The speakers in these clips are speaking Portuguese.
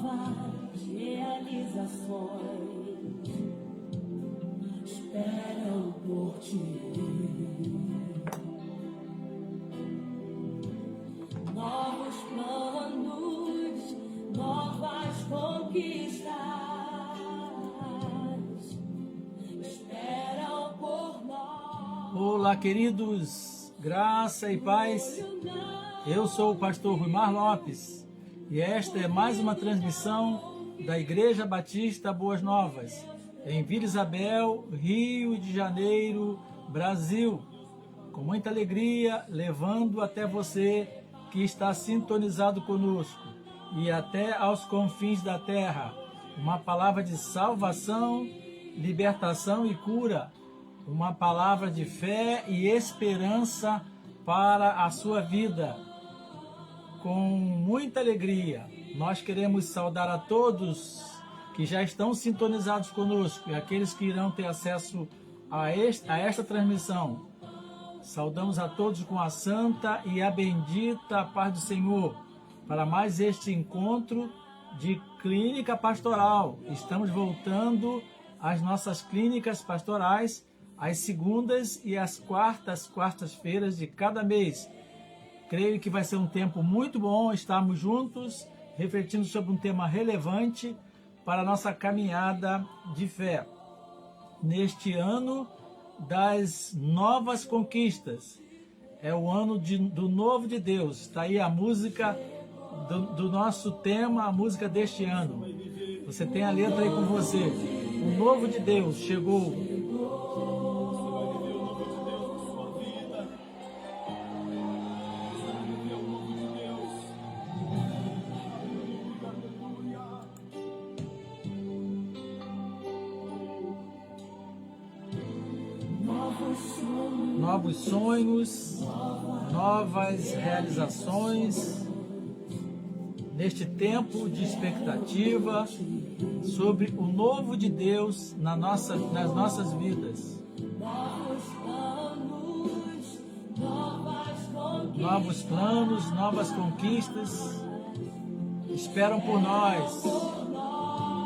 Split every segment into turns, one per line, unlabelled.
novas realizações esperam por ti. Novos planos, novas conquistas esperam por nós.
Olá, queridos, graça e paz. Eu sou o pastor Ruimar Lopes e esta é mais uma transmissão da Igreja Batista Boas Novas, em Vila Isabel, Rio de Janeiro, Brasil. Com muita alegria, levando até você que está sintonizado conosco e até aos confins da terra, uma palavra de salvação, libertação e cura, uma palavra de fé e esperança para a sua vida. Com muita alegria, nós queremos saudar a todos que já estão sintonizados conosco e aqueles que irão ter acesso a esta transmissão. Saudamos a todos com a santa e a bendita paz do Senhor para mais este encontro de clínica pastoral. Estamos voltando às nossas clínicas pastorais às segundas e às quartas-feiras de cada mês. Creio que vai ser um tempo muito bom estarmos juntos, refletindo sobre um tema relevante para a nossa caminhada de fé. Neste ano das novas conquistas, é o ano do novo de Deus. Está aí a música do nosso tema, a música deste ano. Você tem a letra aí com você. O novo de Deus chegou. Novos sonhos, novas realizações, neste tempo de expectativa sobre o novo de Deus nas nossas vidas. Novos planos, novas conquistas esperam por nós.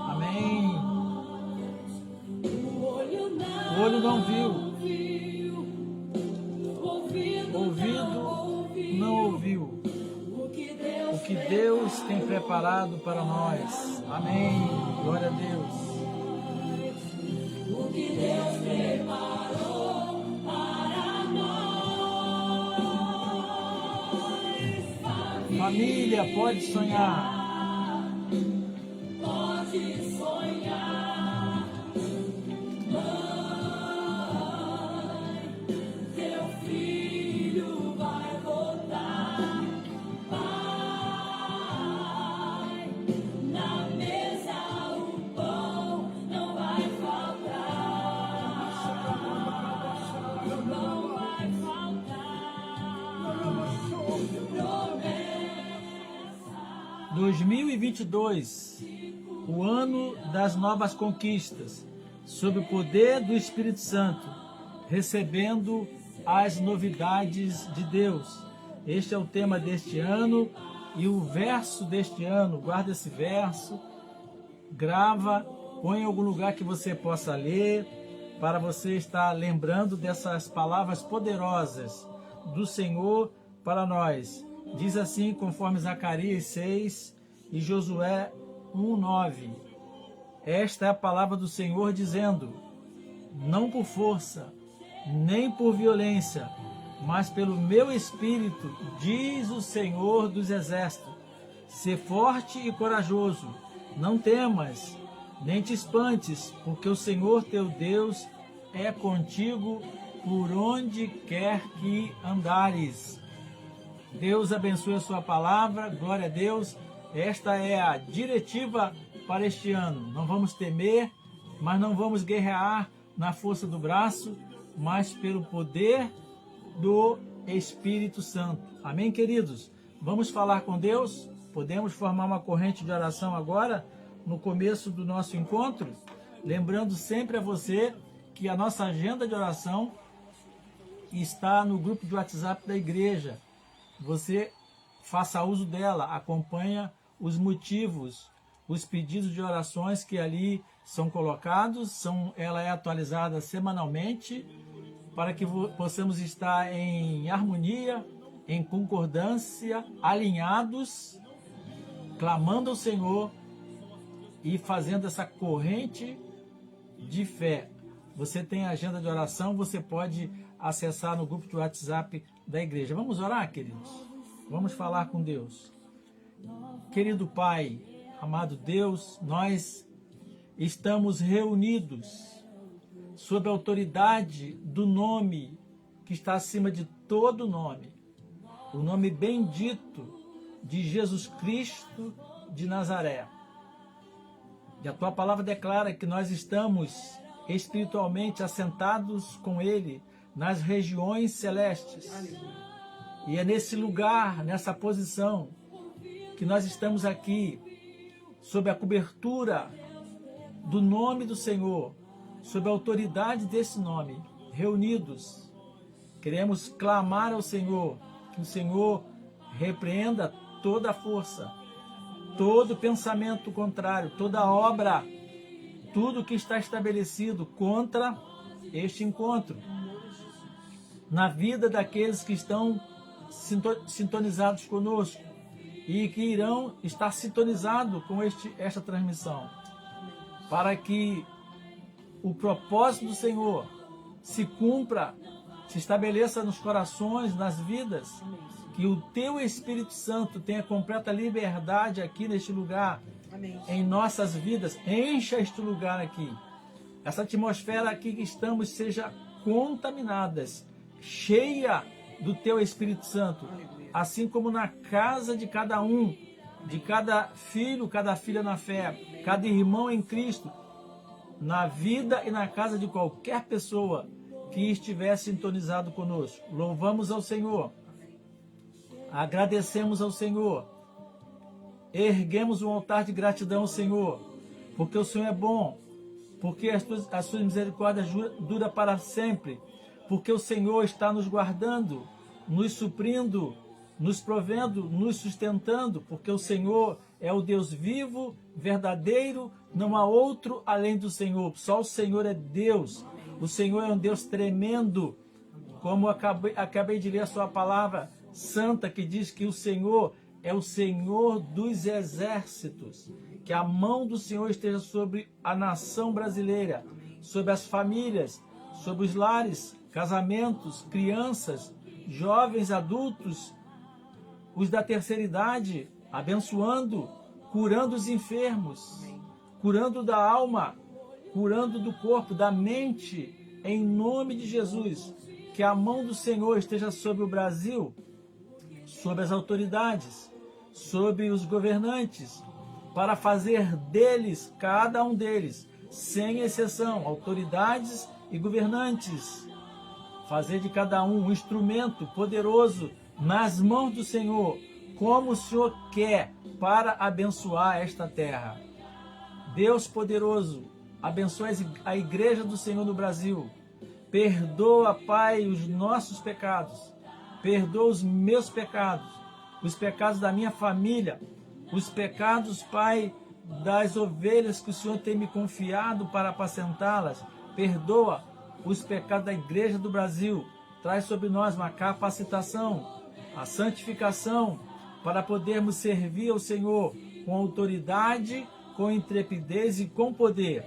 Amém. O olho não viu, ouvido não ouviu o que Deus tem preparado para nós. Amém. Glória a Deus.
O que Deus preparou para nós.
Família, pode sonhar.
Pode sonhar. Teu filho vai voltar. Pai, na mesa o pão não vai faltar. Não vai faltar. Promessa.
2022, o ano das novas conquistas, sob o poder do Espírito Santo, recebendo as novidades de Deus. Este é o tema deste ano e o verso deste ano. Guarda esse verso, grava, põe em algum lugar que você possa ler, para você estar lembrando dessas palavras poderosas do Senhor para nós. Diz assim, conforme Zacarias 6 e Josué 1:9. Esta é a palavra do Senhor dizendo: não por força, nem por violência, mas pelo meu Espírito, diz o Senhor dos Exércitos. Sê forte e corajoso, não temas, nem te espantes, porque o Senhor teu Deus é contigo por onde quer que andares. Deus abençoe a sua palavra, glória a Deus. Esta é a diretiva para este ano. Não vamos temer, mas não vamos guerrear na força do braço, mas pelo poder do Espírito Santo. Amém, queridos? Vamos falar com Deus? Podemos formar uma corrente de oração agora, no começo do nosso encontro? Lembrando sempre a você que a nossa agenda de oração está no grupo de WhatsApp da igreja. Você faça uso dela, acompanha os motivos os pedidos de orações que ali são colocados, ela é atualizada semanalmente, para que possamos estar em harmonia, em concordância, alinhados, clamando ao Senhor e fazendo essa corrente de fé. Você tem a agenda de oração, você pode acessar no grupo de WhatsApp da igreja. Vamos orar, queridos? Vamos falar com Deus. Querido Pai, amado Deus, nós estamos reunidos sob a autoridade do nome que está acima de todo nome, o nome bendito de Jesus Cristo de Nazaré. E a Tua palavra declara que nós estamos espiritualmente assentados com Ele nas regiões celestes. E é nesse lugar, nessa posição, que nós estamos aqui, sob a cobertura do nome do Senhor, sob a autoridade desse nome, reunidos. Queremos clamar ao Senhor, que o Senhor repreenda toda a força, todo pensamento contrário, toda obra, tudo que está estabelecido contra este encontro, na vida daqueles que estão sintonizados conosco e que irão estar sintonizados com esta transmissão, para que o propósito do Senhor se cumpra, se estabeleça nos corações, nas vidas, que o Teu Espírito Santo tenha completa liberdade aqui neste lugar, em nossas vidas. Encha este lugar aqui, essa atmosfera aqui que estamos seja contaminadas, cheia do Teu Espírito Santo, assim como na casa de cada um, de cada filho, cada filha na fé, cada irmão em Cristo, na vida e na casa de qualquer pessoa que estiver sintonizado conosco. Louvamos ao Senhor, agradecemos ao Senhor, erguemos um altar de gratidão ao Senhor, porque o Senhor é bom, porque as suas misericórdias duram para sempre, porque o Senhor está nos guardando, nos suprindo, nos provendo, nos sustentando, porque o Senhor é o Deus vivo, verdadeiro, não há outro além do Senhor, só o Senhor é Deus. O Senhor é um Deus tremendo, como acabei de ler a sua palavra santa, que diz que o Senhor é o Senhor dos exércitos, que a mão do Senhor esteja sobre a nação brasileira, sobre as famílias, sobre os lares, casamentos, crianças, jovens, adultos, os da terceira idade, abençoando, curando os enfermos, curando da alma, curando do corpo, da mente, em nome de Jesus. Que a mão do Senhor esteja sobre o Brasil, sobre as autoridades, sobre os governantes, para fazer deles, cada um deles, sem exceção, autoridades e governantes, fazer de cada um instrumento poderoso nas mãos do Senhor, como o Senhor quer, para abençoar esta terra. Deus poderoso, abençoa a igreja do Senhor no Brasil. Perdoa, Pai, os nossos pecados. Perdoa os meus pecados, os pecados da minha família, os pecados, Pai, das ovelhas que o Senhor tem me confiado para apacentá-las. Perdoa os pecados da igreja do Brasil. Traz sobre nós uma capacitação, a santificação, para podermos servir ao Senhor com autoridade, com intrepidez e com poder.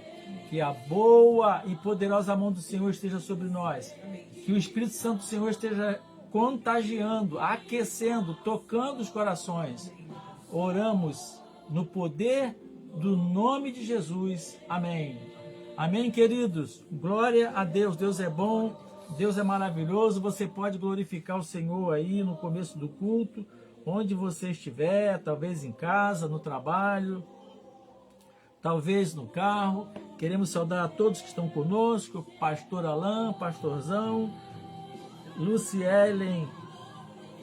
Que a boa e poderosa mão do Senhor esteja sobre nós. Que o Espírito Santo do Senhor esteja contagiando, aquecendo, tocando os corações. Oramos no poder do nome de Jesus. Amém. Amém, queridos. Glória a Deus. Deus é bom, Deus é maravilhoso. Você pode glorificar o Senhor aí no começo do culto, onde você estiver, talvez em casa, no trabalho, talvez no carro. Queremos saudar a todos que estão conosco, pastor Alain, pastorzão, Lucielen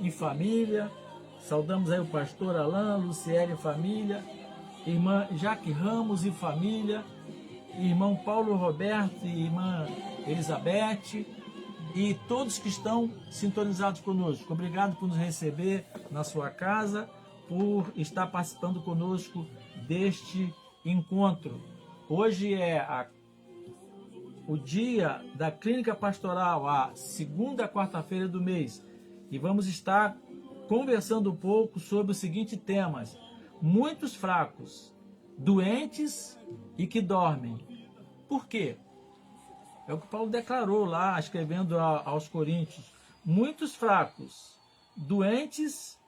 e família. Saudamos aí o pastor Alain, Lucielen e família, irmã Jaque Ramos e família, irmão Paulo Roberto e irmã Elizabeth, e todos que estão sintonizados conosco. Obrigado por nos receber na sua casa, por estar participando conosco deste encontro. Hoje é o dia da Clínica Pastoral, a segunda quarta-feira do mês, e vamos estar conversando um pouco sobre os seguintes temas: muitos fracos, doentes e que dormem. Por quê? É o que Paulo declarou lá, escrevendo aos Coríntios: muitos fracos, doentes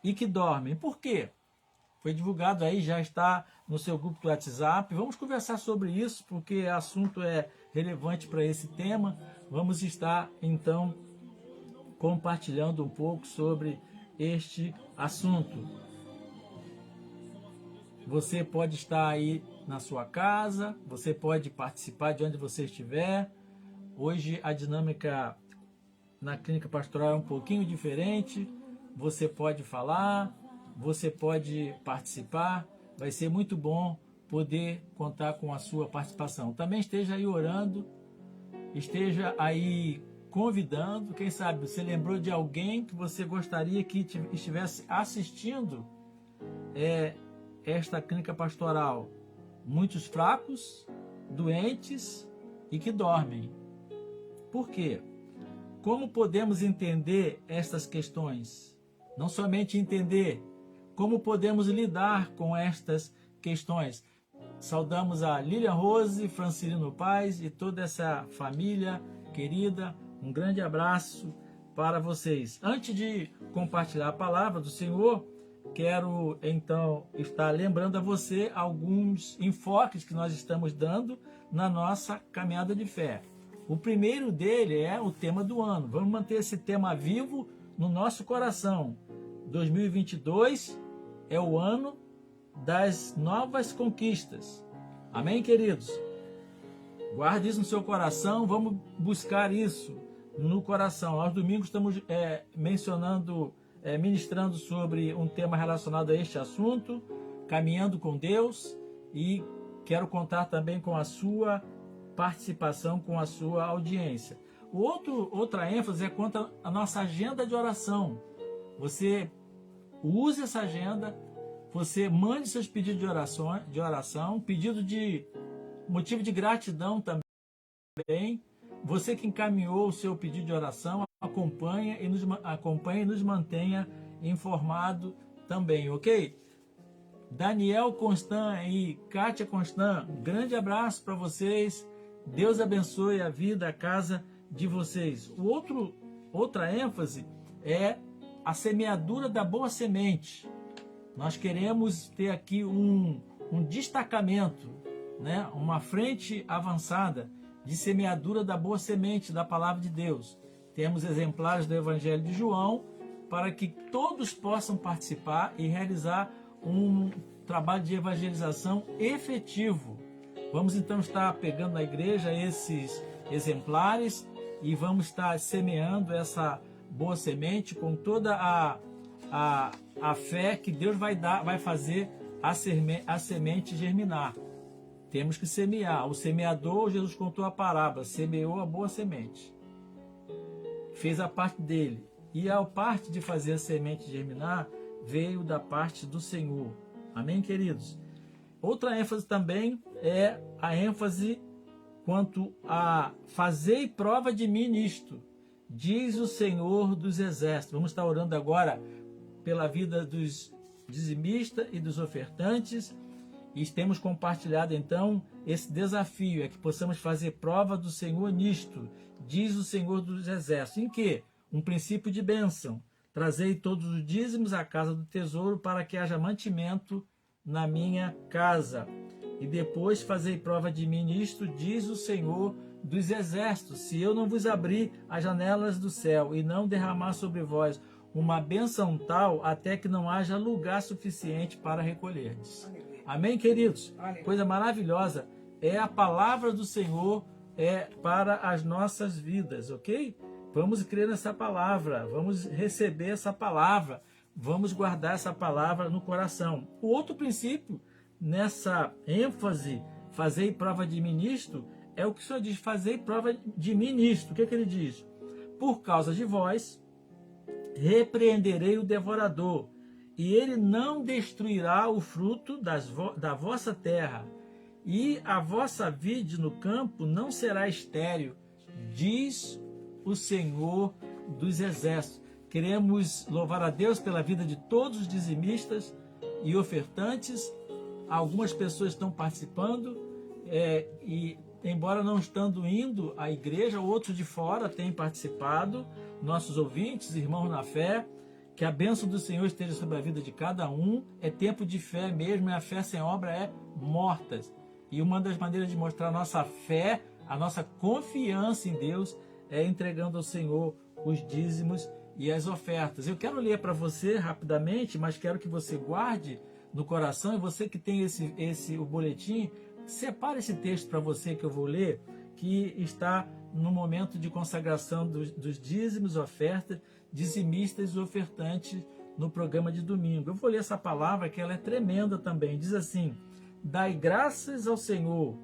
e que dormem. Por quê? Foi divulgado aí, já está no seu grupo do WhatsApp. Vamos conversar sobre isso, porque o assunto é relevante para esse tema. Vamos estar, então, compartilhando um pouco sobre este assunto. Você pode estar aí na sua casa, você pode participar de onde você estiver. Hoje a dinâmica na Clínica Pastoral é um pouquinho diferente. Você pode falar, você pode participar. Vai ser muito bom poder contar com a sua participação. Também esteja aí orando, esteja aí convidando. Quem sabe você lembrou de alguém que você gostaria que estivesse assistindo esta Clínica Pastoral. Muitos fracos, doentes e que dormem. Por quê? Como podemos entender estas questões? Não somente entender, como podemos lidar com estas questões? Saudamos a Lilian Rose, Francilino Paz e toda essa família querida. Um grande abraço para vocês. Antes de compartilhar a palavra do Senhor, quero então estar lembrando a você alguns enfoques que nós estamos dando na nossa caminhada de fé. O primeiro dele é o tema do ano. Vamos manter esse tema vivo no nosso coração. 2022 é o ano das novas conquistas. Amém, queridos? Guarde isso no seu coração. Vamos buscar isso no coração. Aos domingos estamos ministrando sobre um tema relacionado a este assunto, caminhando com Deus, e quero contar também com a sua participação, com a sua audiência. Outra ênfase é quanto à nossa agenda de oração. Você use essa agenda, você mande seus pedidos de oração, pedido de motivo de gratidão também. Você que encaminhou o seu pedido de oração, acompanha e nos mantenha informado também, ok? Daniel Constant e Kátia Constant, um grande abraço para vocês. Deus abençoe a vida, a casa de vocês. Outra ênfase é a semeadura da boa semente. Nós queremos ter aqui um destacamento, né? Uma frente avançada de semeadura da boa semente da palavra de Deus. Temos exemplares do Evangelho de João para que todos possam participar e realizar um trabalho de evangelização efetivo. Vamos então estar pegando na igreja esses exemplares e vamos estar semeando essa boa semente com toda a fé que Deus vai fazer a semente germinar. Temos que semear. O semeador, Jesus contou a parábola, semeou a boa semente. Fez a parte dele. E a parte de fazer a semente germinar veio da parte do Senhor. Amém, queridos? Outra ênfase também é a ênfase quanto a fazei prova de mim nisto, diz o Senhor dos Exércitos. Vamos estar orando agora pela vida dos dizimistas e dos ofertantes, e temos compartilhado então esse desafio, é que possamos fazer prova do Senhor nisto, diz o Senhor dos Exércitos. Em que? Um princípio de bênção. Trazei todos os dízimos à casa do tesouro para que haja mantimento na minha casa. E depois fazei prova de mim nisto, diz o Senhor dos Exércitos, se eu não vos abrir as janelas do céu e não derramar sobre vós uma bênção tal, até que não haja lugar suficiente para recolherdes. Amém, queridos? Coisa maravilhosa. É a palavra do Senhor para as nossas vidas, ok? Vamos crer nessa palavra, vamos receber essa palavra, vamos guardar essa palavra no coração. O outro princípio, nessa ênfase, fazei prova de mim nisto, é o que o Senhor diz, fazei prova de mim nisto. O que ele diz? Por causa de vós, repreenderei o devorador, e ele não destruirá o fruto da vossa terra, e a vossa vide no campo não será estéril, diz o Senhor dos Exércitos. Queremos louvar a Deus pela vida de todos os dizimistas e ofertantes. Algumas pessoas estão participando, e embora não estando indo à igreja, outros de fora têm participado, nossos ouvintes, irmãos na fé. Que a bênção do Senhor esteja sobre a vida de cada um. É tempo de fé mesmo, e a fé sem obra é morta. E uma das maneiras de mostrar a nossa fé, a nossa confiança em Deus, é entregando ao Senhor os dízimos e as ofertas. Eu quero ler para você rapidamente, mas quero que você guarde no coração, e você que tem o boletim, separe esse texto para você que eu vou ler, que está no momento de consagração dos dízimos, ofertas, dizimistas e ofertantes no programa de domingo. Eu vou ler essa palavra que ela é tremenda também. Diz assim: dai graças ao Senhor,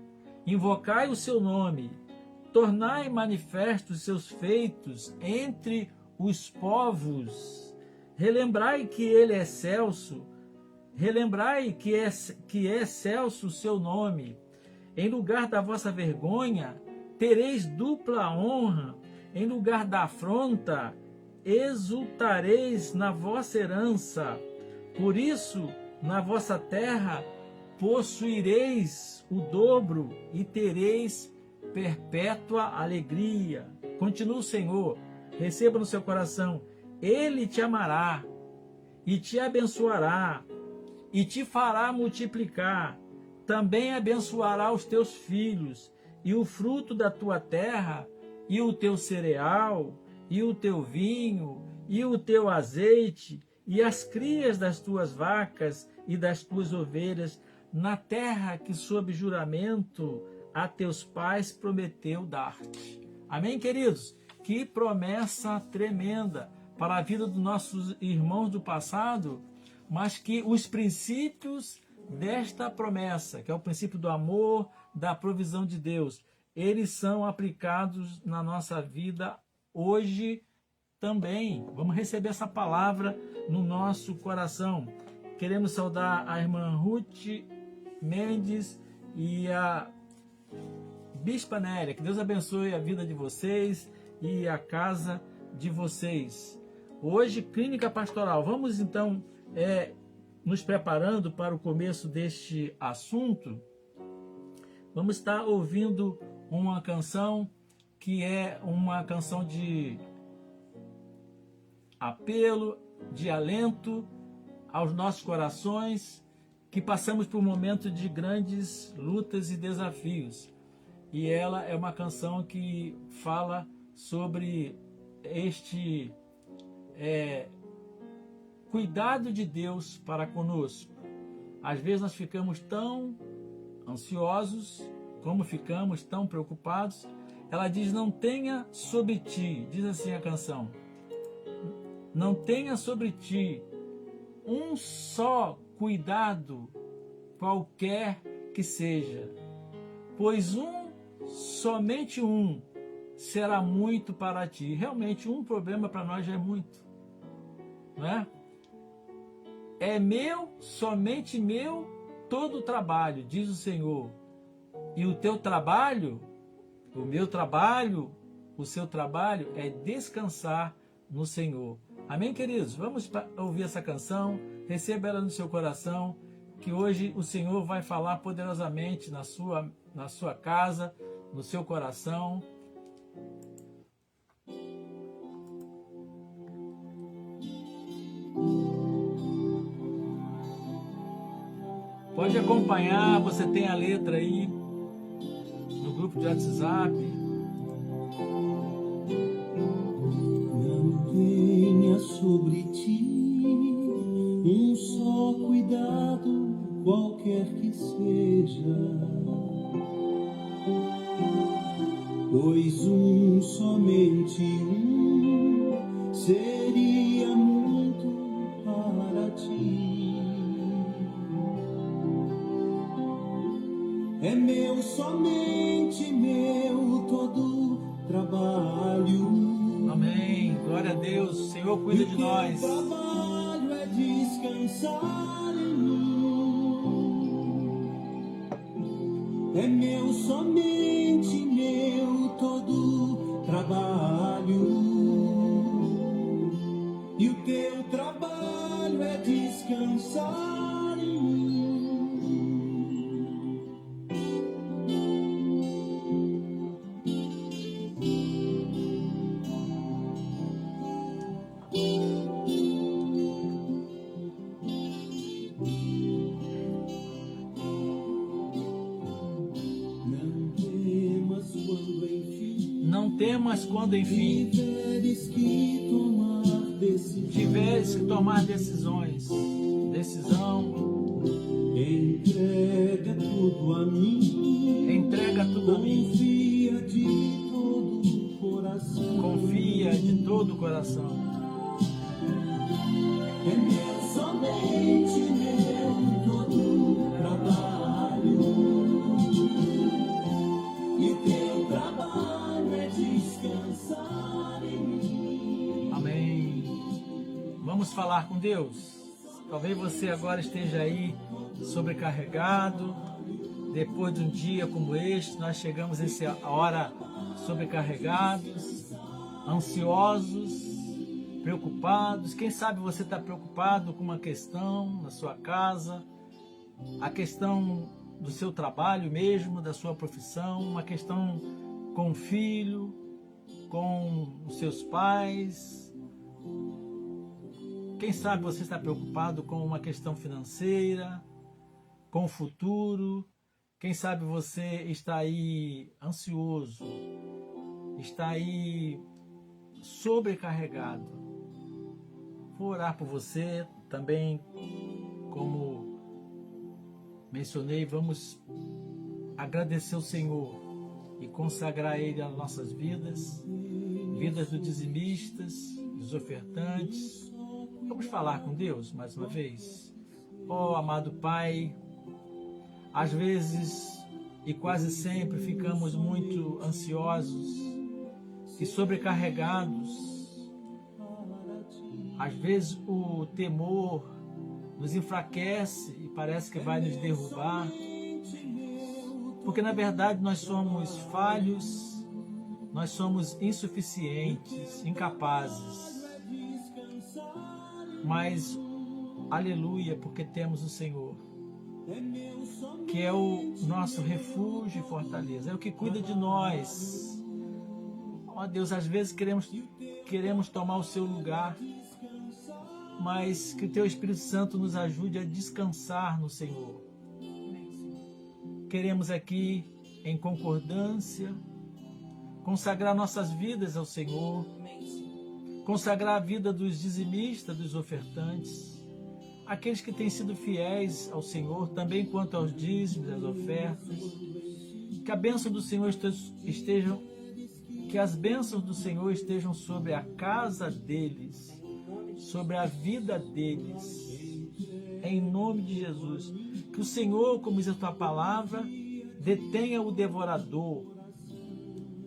invocai o seu nome, tornai manifestos os seus feitos entre os povos, relembrai que ele é excelso, relembrai que é excelso o seu nome. Em lugar da vossa vergonha, tereis dupla honra, em lugar da afronta, exultareis na vossa herança. Por isso, na vossa terra, possuireis o dobro e tereis perpétua alegria. Continua o Senhor, receba no seu coração, Ele te amará e te abençoará e te fará multiplicar. Também abençoará os teus filhos e o fruto da tua terra e o teu cereal e o teu vinho e o teu azeite e as crias das tuas vacas e das tuas ovelhas, na terra que sob juramento a teus pais prometeu dar-te. Amém, queridos? Que promessa tremenda para a vida dos nossos irmãos do passado, mas que os princípios desta promessa, que é o princípio do amor, da provisão de Deus, eles são aplicados na nossa vida hoje também. Vamos receber essa palavra no nosso coração. Queremos saudar a irmã Ruth Mendes e a Bispa Nélia. Que Deus abençoe a vida de vocês e a casa de vocês. Hoje, Clínica Pastoral. Vamos então nos preparando para o começo deste assunto. Vamos estar ouvindo uma canção que é uma canção de apelo, de alento aos nossos corações, que passamos por um momento de grandes lutas e desafios. E ela é uma canção que fala sobre este cuidado de Deus para conosco. Às vezes nós ficamos tão ansiosos, como ficamos tão preocupados. Ela diz: não tenha sobre ti, diz assim a canção, não tenha sobre ti um só cuidado, qualquer que seja, pois somente um será muito para ti. Realmente, um problema para nós já é muito, não é? É meu, somente meu, todo o trabalho, diz o Senhor. E o teu trabalho, o meu trabalho, o seu trabalho é descansar no Senhor. Amém, queridos? Vamos ouvir essa canção, receba ela no seu coração, que hoje o Senhor vai falar poderosamente na sua casa, no seu coração. Pode acompanhar, você tem a letra aí no grupo de WhatsApp.
Não tenha sobre ti um só cuidado, qualquer que seja, pois somente um seria muito para ti. É meu, somente meu, todo trabalho.
Amém. Glória a Deus. O Senhor cuida de nós.
Trabalho é descansar descansar em mim. É meu, somente meu, todo trabalho. E o teu trabalho é descansar em mim.
Não temas quando, enfim,
Tiveres que tomar decisões.
Decisão.
Entrega tudo a mim.
Entrega tudo a mim.
Confia de todo o coração.
Confia de todo o coração.
É meu, somente meu, todo trabalho. E teu trabalho é descansar em mim.
Amém. Vamos falar com Deus. Talvez você agora esteja aí sobrecarregado. Depois de um dia como este, nós chegamos nessa hora sobrecarregados, ansiosos, preocupados. Quem sabe você está preocupado com uma questão na sua casa, a questão do seu trabalho mesmo, da sua profissão, uma questão com o filho, com os seus pais. Quem sabe você está preocupado com uma questão financeira, com o futuro. Quem sabe você está aí ansioso, está aí sobrecarregado. Vou orar por você também, como mencionei, vamos agradecer o Senhor e consagrar Ele às nossas vidas, vidas dos dizimistas, dos ofertantes. Vamos falar com Deus mais uma vez. Oh, amado Pai, às vezes e quase sempre ficamos muito ansiosos e sobrecarregados. Às vezes o temor nos enfraquece e parece que vai nos derrubar, porque na verdade nós somos falhos, nós somos insuficientes, incapazes. Mas, aleluia, porque temos o Senhor, que é o nosso refúgio e fortaleza, é o que cuida de nós. Ó Deus, às vezes queremos tomar o seu lugar, mas que o Teu Espírito Santo nos ajude a descansar no Senhor. Queremos aqui, em concordância, consagrar nossas vidas ao Senhor, consagrar a vida dos dizimistas, dos ofertantes, aqueles que têm sido fiéis ao Senhor, também quanto aos dízimos, às ofertas. Que a bênção do Senhor que as bênçãos do Senhor estejam sobre a casa deles, sobre a vida deles, em nome de Jesus. Que o Senhor, como diz a Tua palavra, detenha o devorador,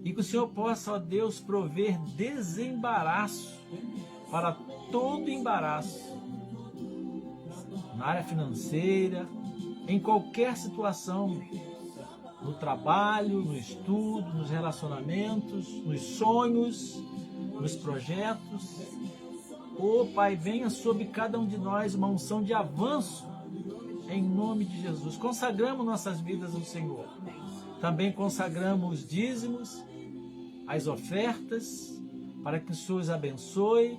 e que o Senhor possa, ó Deus, prover desembaraço para todo embaraço, na área financeira, em qualquer situação, no trabalho, no estudo, nos relacionamentos, nos sonhos, nos projetos. Ó Pai, venha sobre cada um de nós uma unção de avanço, em nome de Jesus. Consagramos nossas vidas ao Senhor. Também consagramos os dízimos, as ofertas, para que o Senhor os abençoe,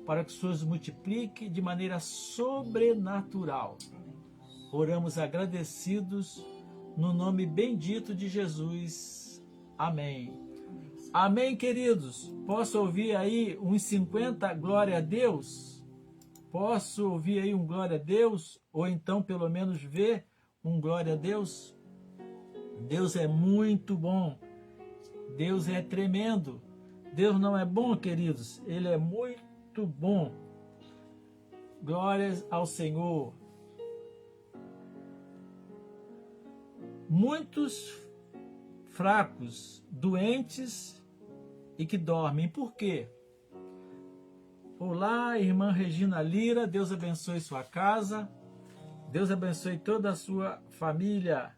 para que o Senhor os multiplique de maneira sobrenatural. Oramos agradecidos no nome bendito de Jesus. Amém. Amém, queridos. Posso ouvir aí uns 50 glória a Deus? Posso ouvir aí um glória a Deus? Ou então pelo menos ver um glória a Deus? Deus é muito bom. Deus é tremendo. Deus não é bom, queridos. Ele é muito bom. Glórias ao Senhor. Muitos fracos, doentes e que dormem. Por quê? Olá, irmã Regina Lira, Deus abençoe sua casa, Deus abençoe toda a sua família,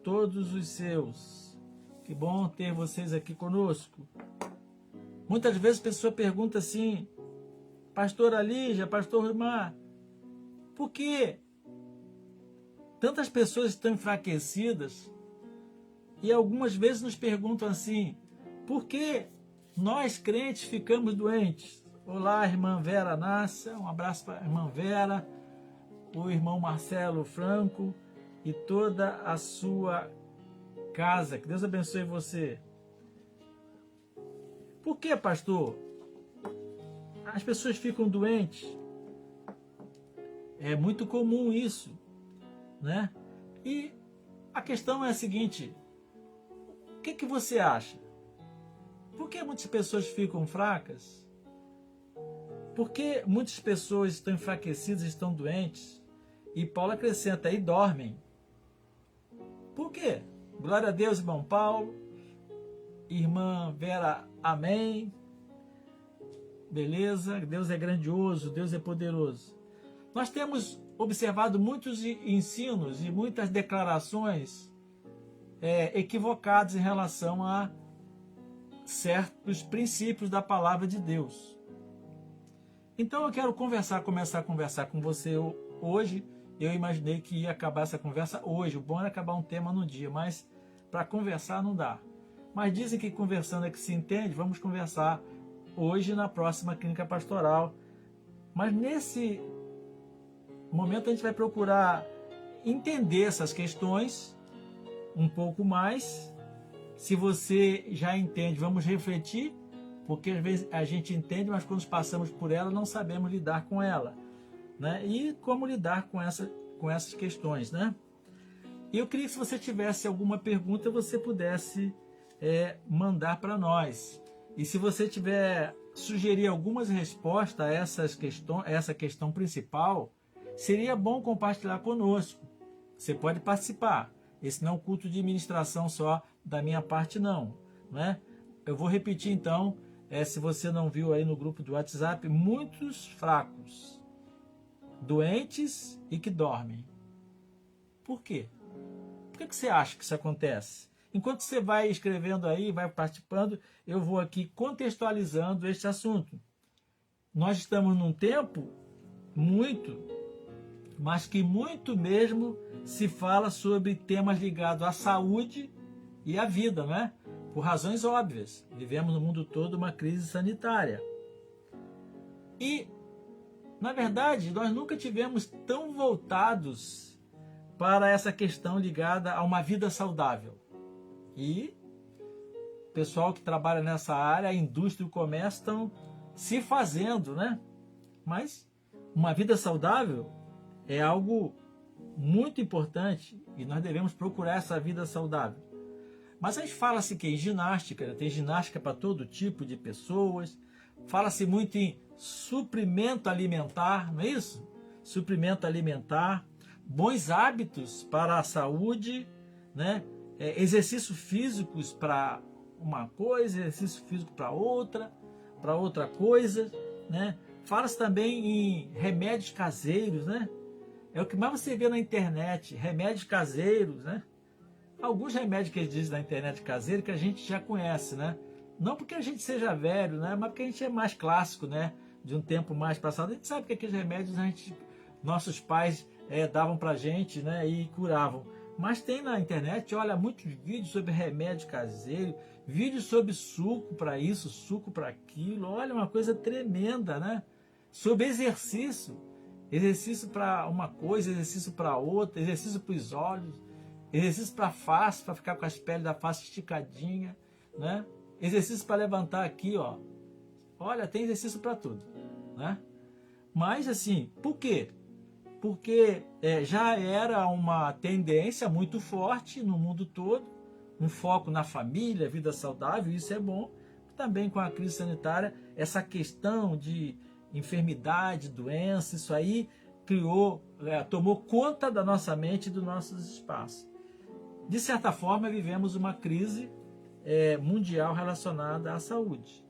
todos os seus. Que bom ter vocês aqui conosco. Muitas vezes a pessoa pergunta assim, pastora Lígia, pastor Rimar, por que tantas pessoas estão enfraquecidas? E algumas vezes nos perguntam assim, por que nós crentes ficamos doentes? Olá, irmã Vera Nácia, um abraço para a irmã Vera, o irmão Marcelo Franco e toda a sua casa. Que Deus abençoe você. Por que, pastor? As pessoas ficam doentes. É muito comum isso, né? E a questão é a seguinte, o que você acha? Por que muitas pessoas ficam fracas? Por que muitas pessoas estão enfraquecidas, estão doentes? E Paulo acrescenta, e dormem. Por quê? Glória a Deus, irmão Paulo. Irmã Vera, amém. Beleza? Deus é grandioso, Deus é poderoso. Nós temos observado muitos ensinos e muitas declarações equivocadas em relação a certos princípios da palavra de Deus. Então eu quero começar a conversar com você hoje. Eu imaginei que ia acabar essa conversa hoje. O bom era acabar um tema no dia, mas para conversar não dá. Mas dizem que conversando é que se entende, vamos conversar hoje na próxima clínica pastoral. Mas nesse momento a gente vai procurar entender essas questões um pouco mais. Se você já entende, vamos refletir, porque às vezes a gente entende, mas quando passamos por ela não sabemos lidar com ela, né? E como lidar com essas questões, né? E eu queria que se você tivesse alguma pergunta, você pudesse mandar para nós. E se você tiver sugerir algumas respostas a essa questão principal, seria bom compartilhar conosco. Você pode participar. Esse não é um culto de ministração só da minha parte, não, né? Eu vou repetir então, se você não viu aí no grupo do WhatsApp, muitos fracos, doentes e que dormem. Por quê? Por que você acha que isso acontece? Enquanto você vai escrevendo aí, vai participando, eu vou aqui contextualizando este assunto. Nós estamos num tempo mas que muito mesmo se fala sobre temas ligados à saúde e à vida, né? Por razões óbvias. Vivemos no mundo todo uma crise sanitária. E, na verdade, nós nunca tivemos tão voltados para essa questão ligada a uma vida saudável. E o pessoal que trabalha nessa área, a indústria e o comércio estão se fazendo, né? Mas uma vida saudável é algo muito importante e nós devemos procurar essa vida saudável. Mas a gente fala-se que em ginástica, né? Tem ginástica para todo tipo de pessoas, fala-se muito em suprimento alimentar, não é isso? Suprimento alimentar, bons hábitos para a saúde, né? Exercícios físicos para uma coisa, exercício físico para outra coisa, né? Fala-se também em remédios caseiros, né? É o que mais você vê na internet, remédios caseiros, né? Alguns remédios que eles dizem na internet caseiro que a gente já conhece, né? Não porque a gente seja velho, né? Mas porque a gente é mais clássico, né? De um tempo mais passado. A gente sabe que aqueles remédios nossos pais davam pra gente, né? E curavam. Mas tem na internet, olha, muitos vídeos sobre remédio caseiro, vídeos sobre suco para isso, suco para aquilo. Olha, uma coisa tremenda, né? Sobre exercício. Exercício para uma coisa, exercício para outra, exercício para os olhos, exercício para a face, para ficar com as peles da face esticadinha, né? Exercício para levantar aqui, ó. Olha, tem exercício para tudo, né? Mas assim, por quê? Porque já era uma tendência muito forte no mundo todo, um foco na família, vida saudável, isso é bom. Também com a crise sanitária, essa questão de enfermidade, doença, isso aí tomou conta da nossa mente e dos nossos espaços. De certa forma, vivemos uma crise mundial relacionada à saúde.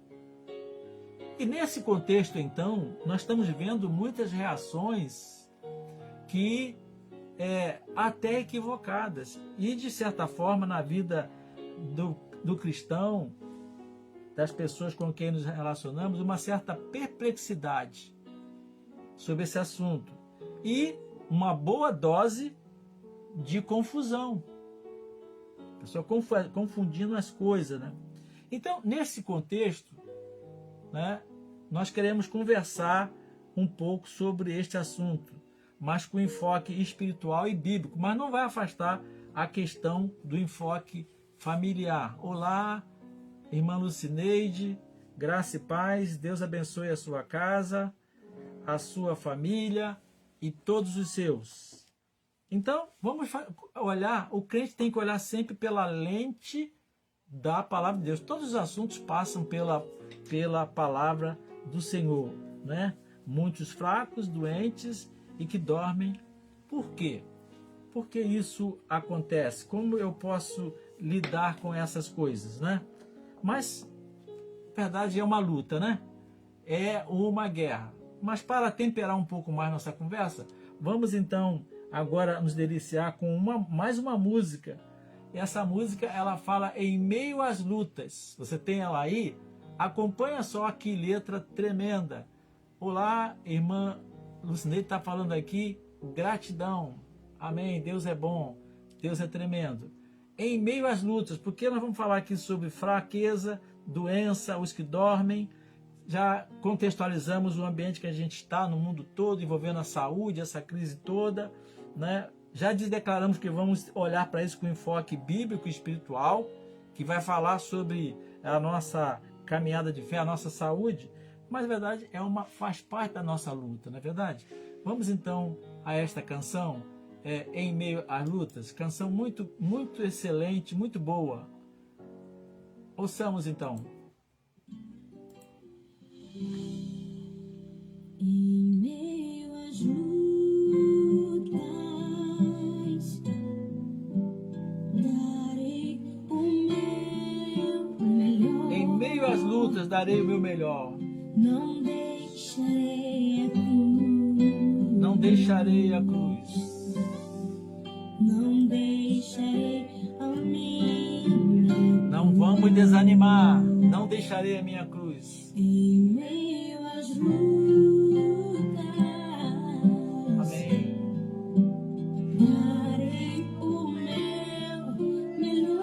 E nesse contexto, então, nós estamos vendo muitas reações que até equivocadas. E, de certa forma, na vida do cristão, das pessoas com quem nos relacionamos, uma certa perplexidade sobre esse assunto. E uma boa dose de confusão. A pessoa confundindo as coisas, né? Então, nesse contexto, né, nós queremos conversar um pouco sobre este assunto, mas com enfoque espiritual e bíblico, mas não vai afastar a questão do enfoque familiar. Olá, irmã Lucineide, graça e paz, Deus abençoe a sua casa, a sua família e todos os seus. Então, vamos olhar, o crente tem que olhar sempre pela lente da palavra de Deus. Todos os assuntos passam pela palavra do Senhor, né? Muitos fracos, doentes e que dormem. Por quê? Por que isso acontece? Como eu posso lidar com essas coisas, né? Mas, na verdade, é uma luta, né? É uma guerra. Mas para temperar um pouco mais nossa conversa, vamos então agora nos deliciar com mais uma música. E essa música, ela fala em meio às lutas. Você tem ela aí? Acompanha só, que letra tremenda. Olá, irmã Lucineide está falando aqui, gratidão. Amém, Deus é bom, Deus é tremendo. Em meio às lutas, porque nós vamos falar aqui sobre fraqueza, doença, os que dormem. Já contextualizamos o ambiente que a gente está no mundo todo, envolvendo a saúde, essa crise toda, né? Já declaramos que vamos olhar para isso com enfoque bíblico e espiritual, que vai falar sobre a nossa caminhada de fé, a nossa saúde, mas na verdade faz parte da nossa luta, não é verdade? Vamos então a esta canção, Em Meio às Lutas, canção muito, muito excelente, muito boa. Ouçamos então.
Em meio às lutas, darei o meu melhor.
Em meio às lutas, darei o meu melhor.
Não deixarei a cruz.
Não deixarei a cruz.
Não deixarei a minha.
Não vamos desanimar. Não deixarei a minha cruz.
Em meio às lutas,
Amém.
darei o meu melhor.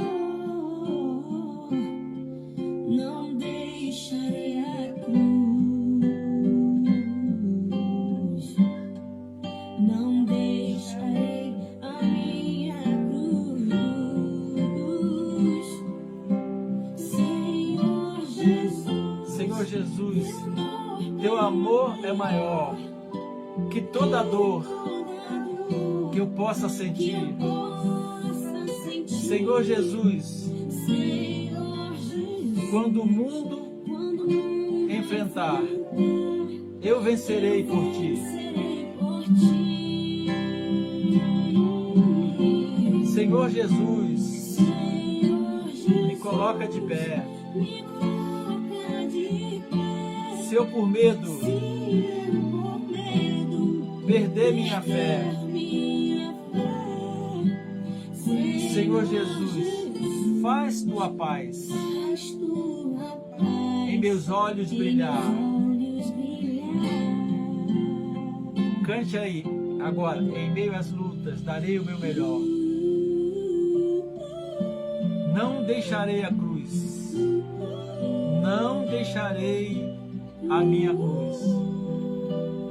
Não deixarei a cruz. Não deixarei a minha cruz. Senhor Jesus,
Senhor Jesus, teu amor é maior que toda dor que eu possa sentir. Senhor Jesus, quando o mundo enfrentar, eu vencerei por ti. Senhor Jesus, me coloca de pé. Se eu por medo perder minha fé, Senhor Jesus, faz tua paz em meus olhos brilhar. Cante aí, agora, em meio às lutas, darei o meu melhor. Não deixarei a cruz. Não deixarei a minha cruz.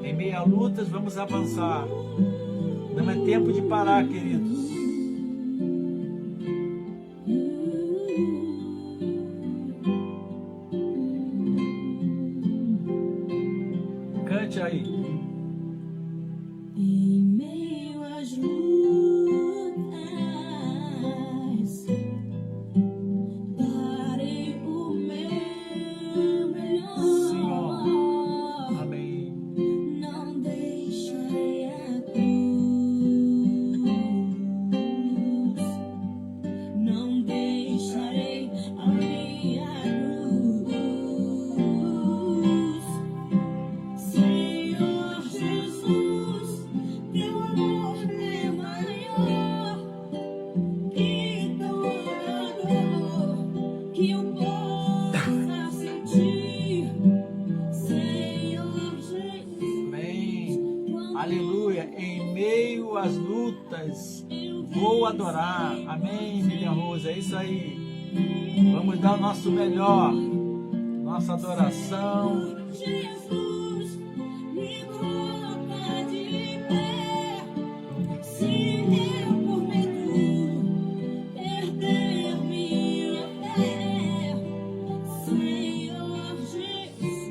Em meio a lutas, vamos avançar. Não é tempo de parar, queridos. Cante aí.
Em meio às lutas, darei o meu melhor.
Senhor. Amém.
Não deixarei a cruz.
em meio às lutas, vou adorar. Amém, Miriam Rosa, é isso aí. Vamos dar o nosso melhor, nossa adoração.
Jesus me coloca de pé. Se eu por medo perder minha fé, Senhor Jesus,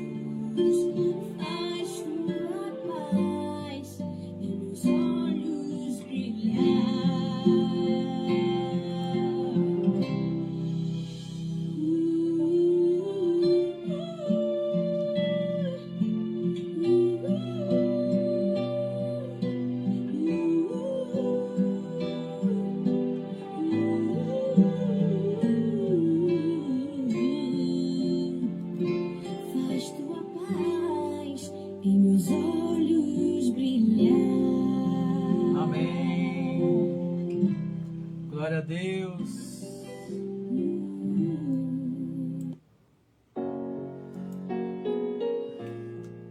faz tua paz em meus olhos faz tua paz em meus olhos brilhar.
Amém. Glória a Deus.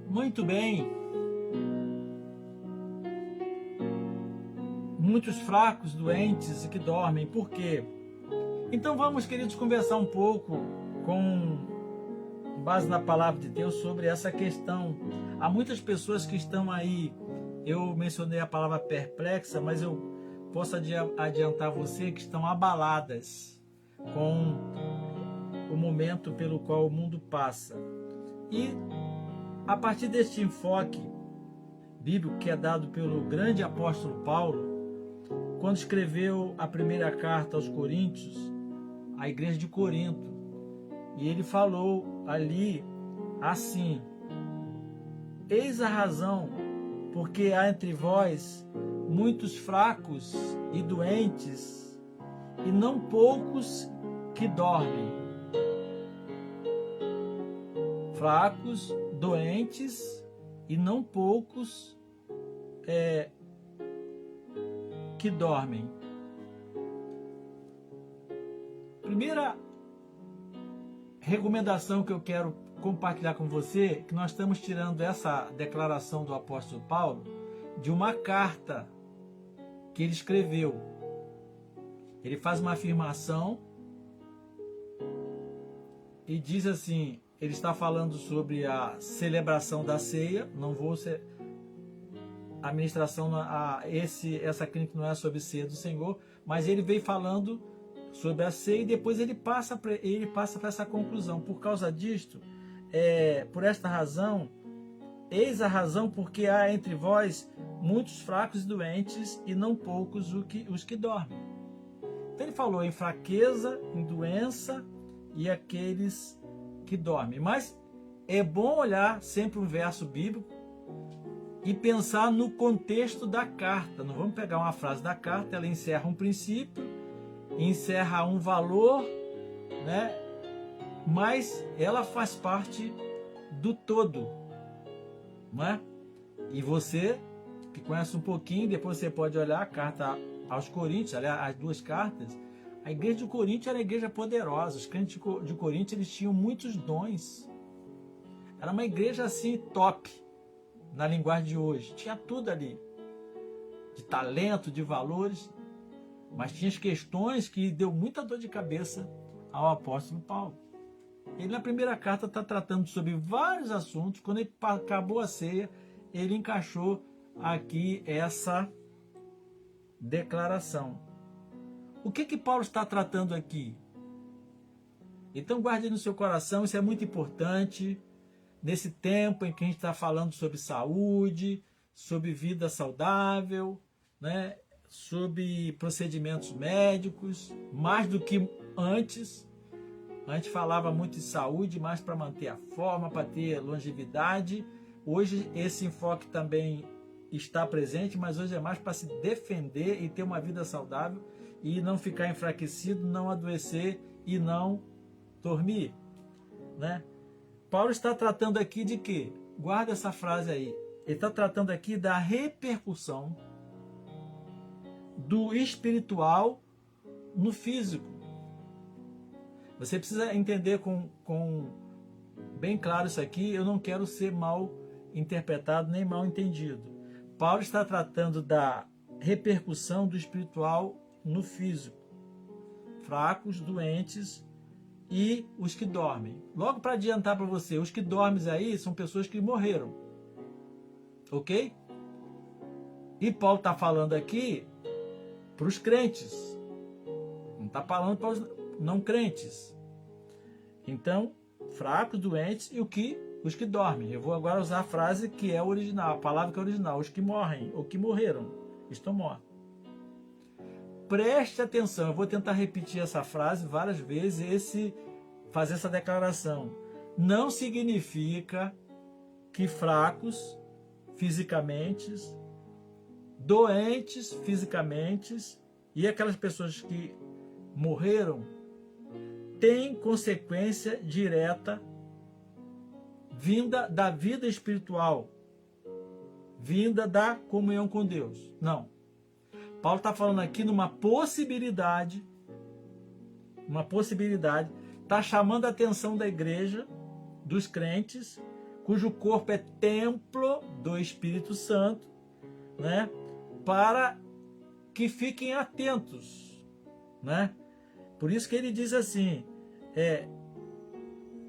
Muito bem. Muitos fracos, doentes e que dormem. Por quê? Então vamos, queridos, conversar um pouco com base na palavra de Deus sobre essa questão. Há muitas pessoas que estão aí, eu mencionei a palavra perplexa, mas eu posso adiantar você que estão abaladas com o momento pelo qual o mundo passa. E a partir deste enfoque bíblico que é dado pelo grande apóstolo Paulo, quando escreveu a primeira carta aos Coríntios, à igreja de Corinto, e ele falou ali assim: eis a razão porque há entre vós muitos fracos e doentes, e não poucos que dormem. Fracos, doentes e não poucos que dormem. Primeira recomendação que eu quero compartilhar com você, que nós estamos tirando essa declaração do apóstolo Paulo de uma carta que ele escreveu. Ele faz uma afirmação e diz assim, ele está falando sobre a celebração da ceia. Não vou ser a ministração, essa clínica não é sobre ceia do Senhor, mas ele veio falando sobre a ceia e depois ele passa para essa conclusão. Por causa disto, por esta razão, eis a razão porque há entre vós muitos fracos e doentes, e não poucos os que dormem. Então ele falou em fraqueza, em doença e aqueles que dormem. Mas é bom olhar sempre um verso bíblico e pensar no contexto da carta. Não vamos pegar uma frase da carta, ela encerra um princípio, encerra um valor, né? Mas ela faz parte do todo, não é? E você que conhece um pouquinho, depois você pode olhar a carta aos Coríntios, aliás, as duas cartas. A igreja de Corinto era uma igreja poderosa. Os crentes de Corinto, eles tinham muitos dons. Era uma igreja assim top, na linguagem de hoje. Tinha tudo ali, de talento, de valores, mas tinha as questões que deu muita dor de cabeça ao apóstolo Paulo. Ele na primeira carta está tratando sobre vários assuntos. Quando ele acabou a ceia, ele encaixou aqui essa declaração. O que Paulo está tratando aqui? Então guarde no seu coração, isso é muito importante, nesse tempo em que a gente está falando sobre saúde, sobre vida saudável, né? Sobre procedimentos médicos, mais do que antes. A gente falava muito de saúde, mais para manter a forma, para ter longevidade. Hoje esse enfoque também está presente, mas hoje é mais para se defender e ter uma vida saudável e não ficar enfraquecido, não adoecer e não dormir, né? Paulo está tratando aqui de quê? Guarda essa frase aí. Ele está tratando aqui da repercussão do espiritual no físico. Você precisa entender com bem claro isso aqui. Eu não quero ser mal interpretado nem mal entendido. Paulo está tratando da repercussão do espiritual no físico. Fracos, doentes e os que dormem. Logo para adiantar para você, os que dormem aí são pessoas que morreram. Ok? E Paulo está falando aqui para os crentes. Não está falando para os não crentes. Então, fracos, doentes e os que dormem. Eu vou agora usar a frase que é original, a palavra que é original. Os que morrem, ou que morreram, estão mortos. Preste atenção, eu vou tentar repetir essa frase várias vezes, fazer essa declaração. Não significa que fracos fisicamente, doentes fisicamente e aquelas pessoas que morreram têm consequência direta vinda da vida espiritual, vinda da comunhão com Deus. Não. Paulo está falando aqui numa possibilidade, está chamando a atenção da igreja, dos crentes, cujo corpo é templo do Espírito Santo, né, para que fiquem atentos, né? Por isso que ele diz assim,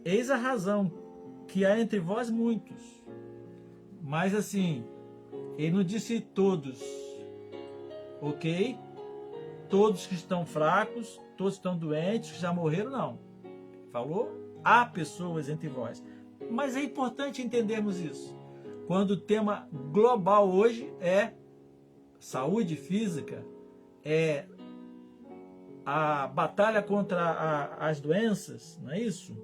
eis a razão que há entre vós muitos, mas assim, ele não disse todos, ok? Todos que estão fracos, todos que estão doentes, que já morreram, não. Falou, há pessoas entre vós. Mas é importante entendermos isso. Quando o tema global hoje é saúde física, é a batalha contra as doenças, não é isso?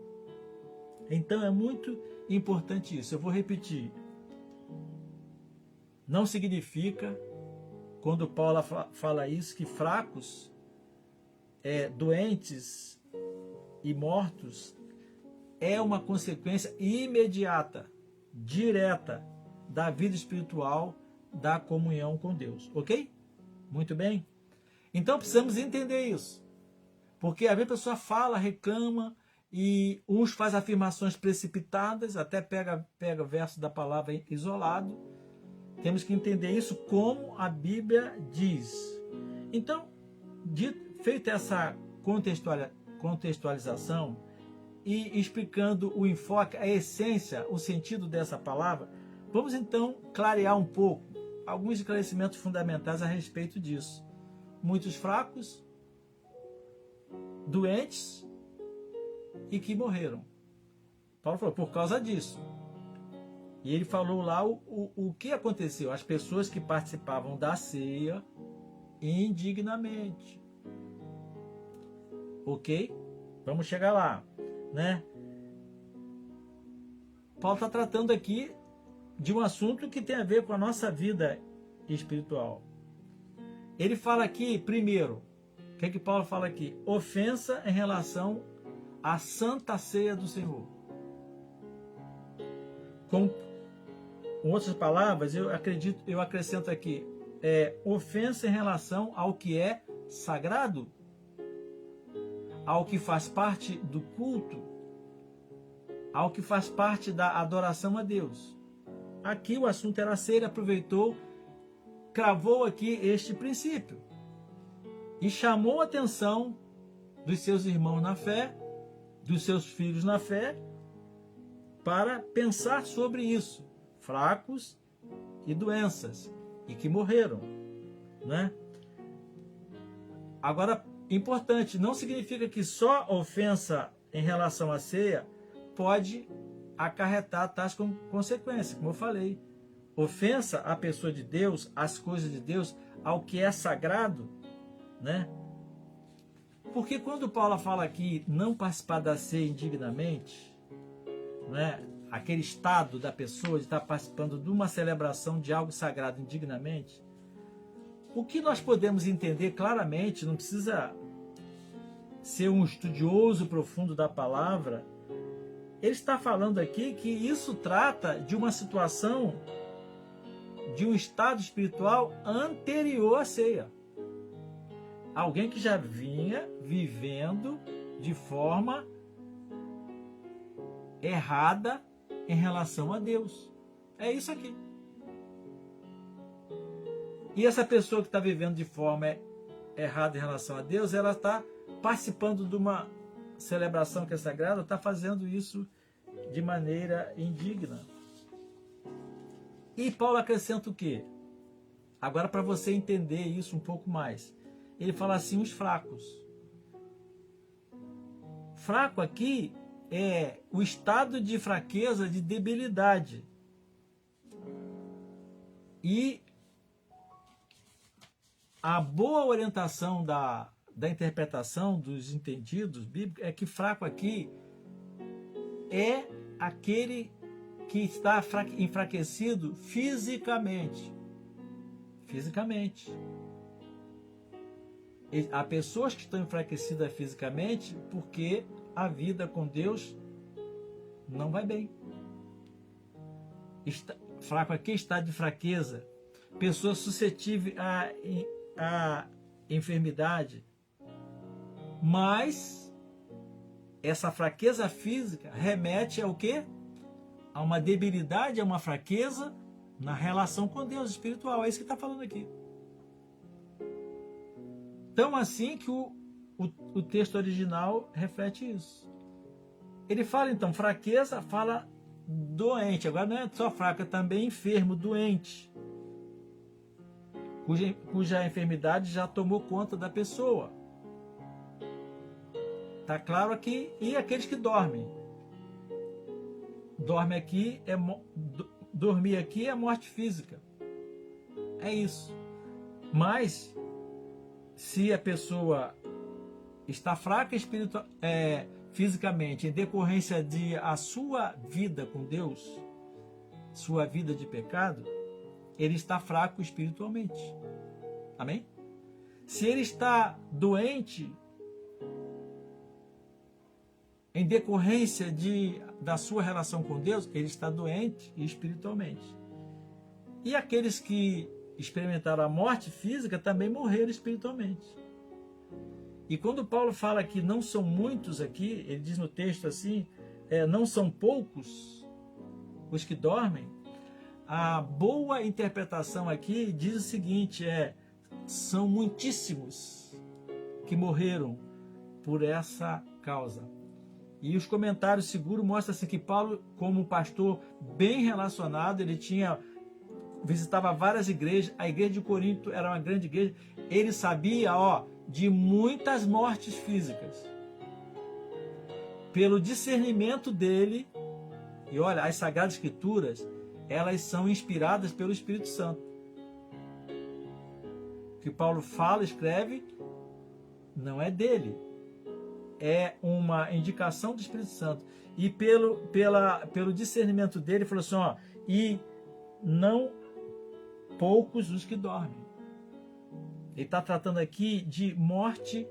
Então é muito importante isso. Eu vou repetir. Não significa, quando Paulo fala isso, que fracos, doentes e mortos é uma consequência imediata, direta da vida espiritual, da comunhão com Deus, ok? Muito bem? Então precisamos entender isso, porque às vezes a pessoa fala, reclama, e uns faz afirmações precipitadas, até pega verso da palavra isolado. Temos que entender isso como a Bíblia diz. Então, feita essa contextualização e explicando o enfoque, a essência, o sentido dessa palavra, vamos então clarear um pouco alguns esclarecimentos fundamentais a respeito disso. Muitos fracos, doentes e que morreram. Paulo falou, por causa disso. E ele falou lá o que aconteceu. As pessoas que participavam da ceia indignamente. Ok? Vamos chegar lá, né? Paulo está tratando aqui de um assunto que tem a ver com a nossa vida espiritual. Ele fala aqui, primeiro, o que Paulo fala aqui? Ofensa em relação à Santa Ceia do Senhor. Com outras palavras, eu acrescento aqui, ofensa em relação ao que é sagrado, ao que faz parte do culto, ao que faz parte da adoração a Deus. Aqui o assunto era a ceia, ele aproveitou, cravou aqui este princípio e chamou a atenção dos seus irmãos na fé, dos seus filhos na fé, para pensar sobre isso, fracos e doenças, e que morreram, né? Agora, importante, não significa que só ofensa em relação à ceia pode acarretar tais consequências, como eu falei. Ofensa à pessoa de Deus, às coisas de Deus, ao que é sagrado, né? Porque quando Paulo fala aqui não participar da ceia indignamente, né? Aquele estado da pessoa de estar participando de uma celebração de algo sagrado indignamente, o que nós podemos entender claramente, não precisa ser um estudioso profundo da palavra, ele está falando aqui que isso trata de uma situação, de um estado espiritual anterior à ceia. Alguém que já vinha vivendo de forma errada em relação a Deus. É isso aqui. E essa pessoa que está vivendo de forma errada em relação a Deus, ela está participando de uma celebração que é sagrada, está fazendo isso de maneira indigna. E Paulo acrescenta o quê? Agora, para você entender isso um pouco mais, ele fala assim, os fracos. Fraco aqui é o estado de fraqueza, de debilidade. E a boa orientação da interpretação dos entendidos bíblicos é que fraco aqui é aquele que está enfraquecido fisicamente. Fisicamente. Há pessoas que estão enfraquecidas fisicamente porque a vida com Deus não vai bem. Fraco aqui é estado de fraqueza. Pessoa suscetível à enfermidade. Mas essa fraqueza física remete ao quê? A uma debilidade, a uma fraqueza na relação com Deus espiritual. É isso que está falando aqui. Tão assim que o texto original reflete isso. Ele fala então, fraqueza, fala doente. Agora não é só fraco, é também enfermo, doente. Cuja enfermidade já tomou conta da pessoa. Está claro aqui. E aqueles que dormem. Dormir aqui é morte física. É isso. Mas, se a pessoa está fraca fisicamente, em decorrência de a sua vida com Deus, sua vida de pecado, ele está fraco espiritualmente. Amém? Se ele está doente, em decorrência da sua relação com Deus, ele está doente espiritualmente. E aqueles que experimentaram a morte física também morreram espiritualmente. E quando Paulo fala que não são muitos aqui, ele diz no texto assim, não são poucos os que dormem, a boa interpretação aqui diz o seguinte, são muitíssimos que morreram por essa causa. E os comentários seguros mostram assim, que Paulo, como um pastor bem relacionado, ele visitava várias igrejas, a igreja de Corinto era uma grande igreja, ele sabia de muitas mortes físicas. Pelo discernimento dele, e olha, as Sagradas Escrituras, elas são inspiradas pelo Espírito Santo. O que Paulo fala, escreve, não é dele. É uma indicação do Espírito Santo. E pelo discernimento dele, ele falou assim, e não poucos os que dormem. Ele está tratando aqui de morte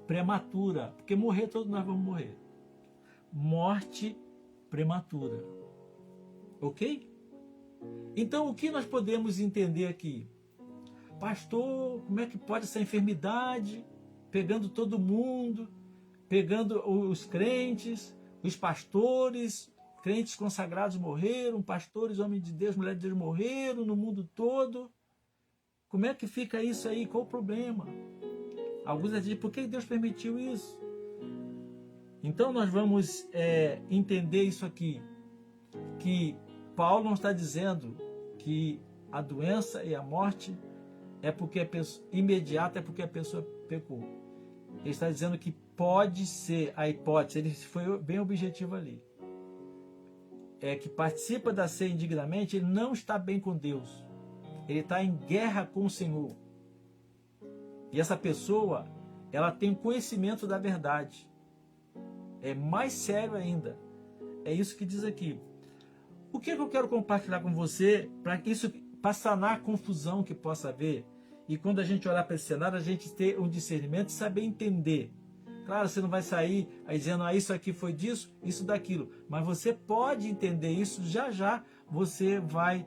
prematura, porque morrer, todos nós vamos morrer. Morte prematura. Ok? Então, o que nós podemos entender aqui? Pastor, como é que pode essa enfermidade pegando todo mundo, pegando os crentes, os pastores, crentes consagrados morreram, pastores, homens de Deus, mulheres de Deus morreram no mundo todo. Como é que fica isso aí? Qual o problema? Alguns dizem, por que Deus permitiu isso? Então nós vamos entender isso aqui, que Paulo não está dizendo que a doença e a morte é porque a pessoa, imediata é porque a pessoa pecou. Ele está dizendo que pode ser a hipótese, ele foi bem objetivo ali, que participa da ceia indignamente, ele não está bem com Deus, ele está em guerra com o Senhor. E essa pessoa, ela tem conhecimento da verdade. É mais sério ainda. É isso que diz aqui. O que eu quero compartilhar com você para sanar a confusão que possa haver? E quando a gente olhar para esse cenário, a gente ter um discernimento e saber entender. Claro, você não vai sair aí dizendo, isso aqui foi disso, isso daquilo. Mas você pode entender isso, já você vai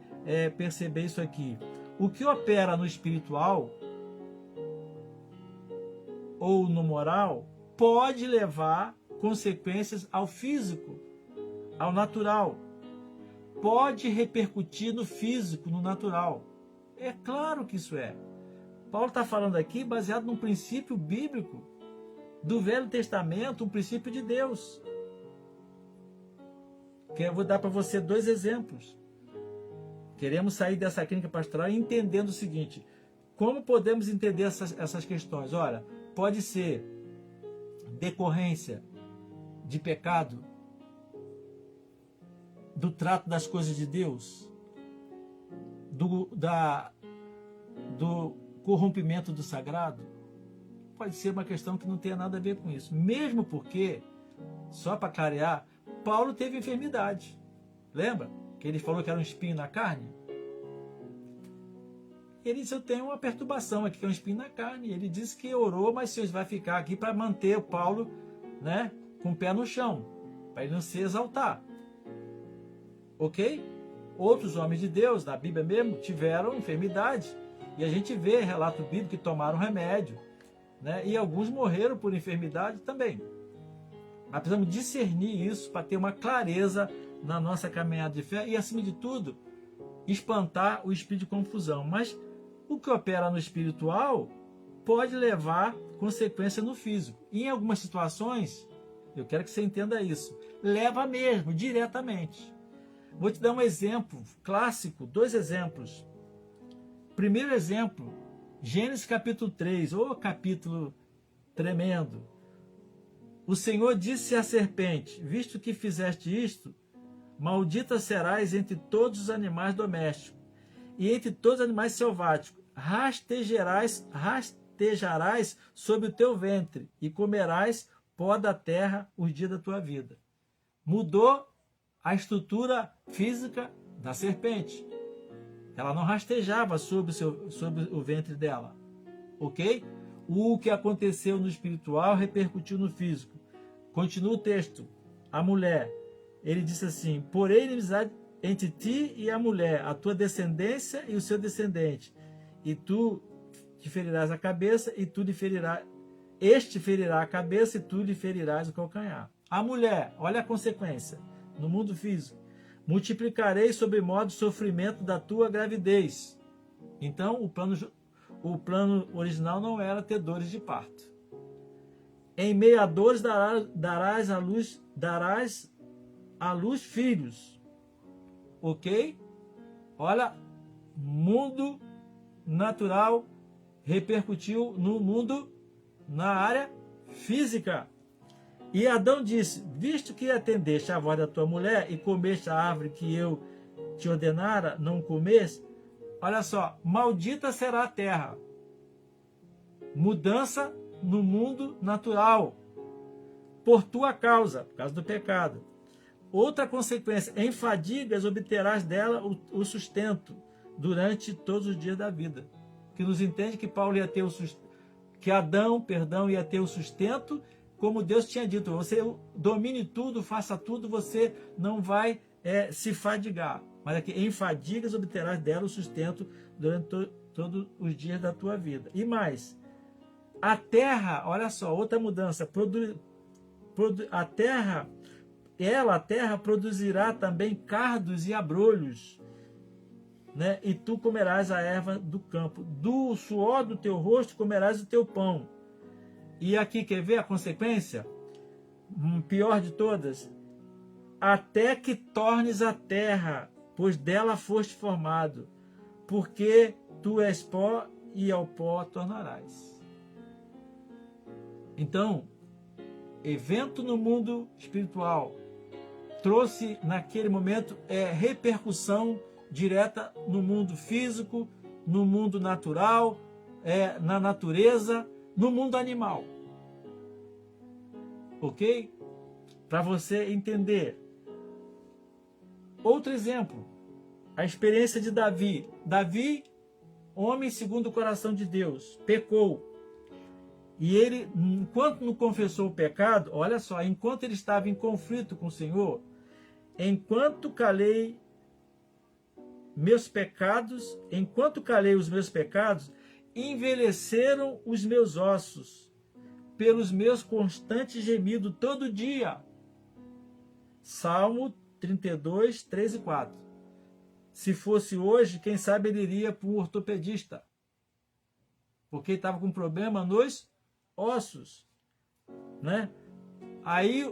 perceber isso aqui. O que opera no espiritual ou no moral pode levar consequências ao físico, ao natural. Pode repercutir no físico, no natural. É claro que isso é. Paulo está falando aqui baseado num princípio bíblico do Velho Testamento, um princípio de Deus. Que eu vou dar para você 2 exemplos. Queremos sair dessa clínica pastoral entendendo o seguinte: como podemos entender essas questões? Olha, pode ser decorrência de pecado, do trato das coisas de Deus, do corrompimento do sagrado. Pode ser uma questão que não tenha nada a ver com isso. Mesmo porque, só para clarear, Paulo teve enfermidade. Lembra? Que ele falou que era um espinho na carne? Ele disse: eu tenho uma perturbação aqui, que é um espinho na carne. Ele disse que orou, mas Deus vai ficar aqui para manter o Paulo, né, com o pé no chão, para ele não se exaltar. Ok? Outros homens de Deus, na Bíblia mesmo, tiveram enfermidade. E a gente vê relato bíblico que tomaram remédio, né? E alguns morreram por enfermidade também. Nós precisamos discernir isso para ter uma clareza na nossa caminhada de fé e, acima de tudo, espantar o espírito de confusão. Mas o que opera no espiritual pode levar consequência no físico. E em algumas situações, eu quero que você entenda isso, leva mesmo, diretamente. Vou te dar um exemplo clássico, 2 exemplos. Primeiro exemplo, Gênesis capítulo 3, capítulo tremendo. O Senhor disse à serpente: visto que fizeste isto, maldita serás entre todos os animais domésticos e entre todos os animais selváticos. Rastejarás sobre o teu ventre e comerás pó da terra os dias da tua vida. Mudou a estrutura física da serpente. Ela não rastejava sobre o ventre dela. Ok? O que aconteceu no espiritual repercutiu no físico. Continua o texto. A mulher, ele disse assim: porém inimizade entre ti e a mulher, a tua descendência e o seu descendente. E tu te ferirás a cabeça, e tu lhe ferirás. Este ferirá a cabeça, e tu lhe ferirás o calcanhar. A mulher, olha a consequência. No mundo físico: multiplicarei sobremodo o sofrimento da tua gravidez. Então, o plano original não era ter dores de parto. Em meio a dores darás à luz filhos. Ok? Olha, mundo natural repercutiu no mundo, na área física. E Adão disse: visto que atendeste à voz da tua mulher e comeste a árvore que eu te ordenara não comes, olha só, maldita será a terra. Mudança no mundo natural, por tua causa, por causa do pecado. Outra consequência: em fadigas obterás dela o sustento durante todos os dias da vida. Que nos entende que Paulo ia ter que Adão, ia ter o sustento, como Deus tinha dito: você domine tudo, faça tudo, você não vai se fadigar. Mas aqui, em fadigas obterás dela o sustento durante todos os dias da tua vida. E mais, a terra, olha só, outra mudança, a terra produzirá também cardos e abrolhos, né? E tu comerás a erva do campo, do suor do teu rosto comerás o teu pão. E aqui, quer ver a consequência? Pior de todas: até que tornes a terra, pois dela foste formado, porque tu és pó e ao pó tornarás. Então, evento no mundo espiritual trouxe naquele momento repercussão direta no mundo físico, no mundo natural, na natureza, no mundo animal. Ok? Para você entender. Outro exemplo, a experiência de Davi. Davi, homem segundo o coração de Deus, pecou. E ele, enquanto não confessou o pecado, olha só, enquanto ele estava em conflito com o Senhor, enquanto calei os meus pecados, envelheceram os meus ossos, pelos meus constantes gemidos todo dia. Salmo 32, 3 e 4. Se fosse hoje, quem sabe ele iria para um ortopedista, porque ele estava com problema nos ossos, né? Aí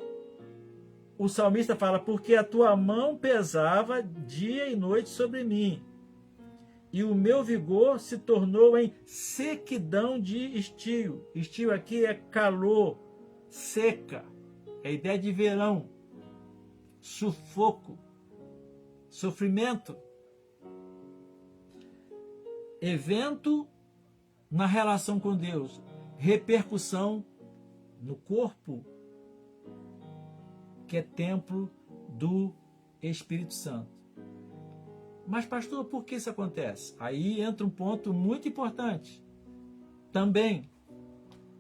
o salmista fala, porque a tua mão pesava dia e noite sobre mim, e o meu vigor se tornou em sequidão de estio. Estio aqui é calor, seca, é a ideia de verão, sufoco, sofrimento. Evento na relação com Deus, repercussão no corpo, que é templo do Espírito Santo. Mas, pastor, por que isso acontece? Aí entra um ponto muito importante. Também,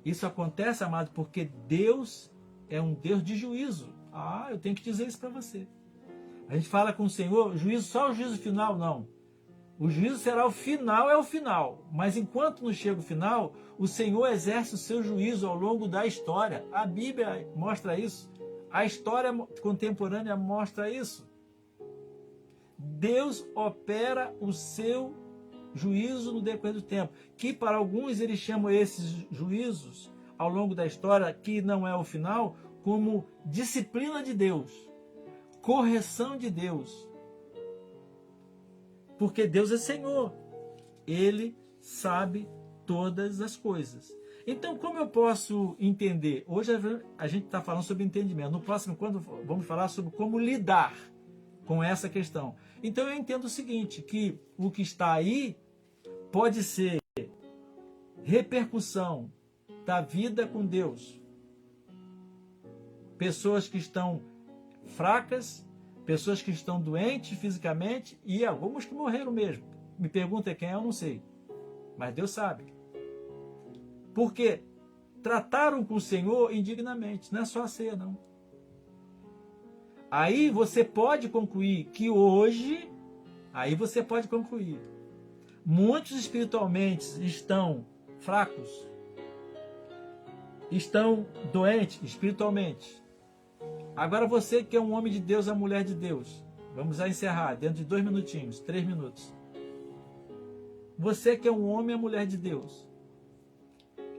isso acontece, amado, porque Deus é um Deus de juízo. Eu tenho que dizer isso para você. A gente fala com o Senhor, juízo, só o juízo final, não. O juízo será o final, é o final. Mas enquanto não chega o final, o Senhor exerce o seu juízo ao longo da história. A Bíblia mostra isso. A história contemporânea mostra isso. Deus opera o seu juízo no decorrer do tempo. Que para alguns eles chamam esses juízos ao longo da história, que não é o final, como disciplina de Deus, correção de Deus. Porque Deus é Senhor, Ele sabe todas as coisas. Então, como eu posso entender? Hoje a gente está falando sobre entendimento. No próximo, quando vamos falar sobre como lidar com essa questão. Então, eu entendo o seguinte, que o que está aí pode ser repercussão da vida com Deus. Pessoas que estão fracas, pessoas que estão doentes fisicamente e algumas que morreram mesmo. Me pergunta quem é, eu não sei. Mas Deus sabe. Porque trataram com o Senhor indignamente. Não é só a ceia, não. Aí você pode concluir que hoje, muitos espiritualmente estão fracos, estão doentes espiritualmente. Agora você que é um homem de Deus, a mulher de Deus, vamos encerrar dentro de 2 minutinhos, 3 minutos. Você que é um homem e a mulher de Deus,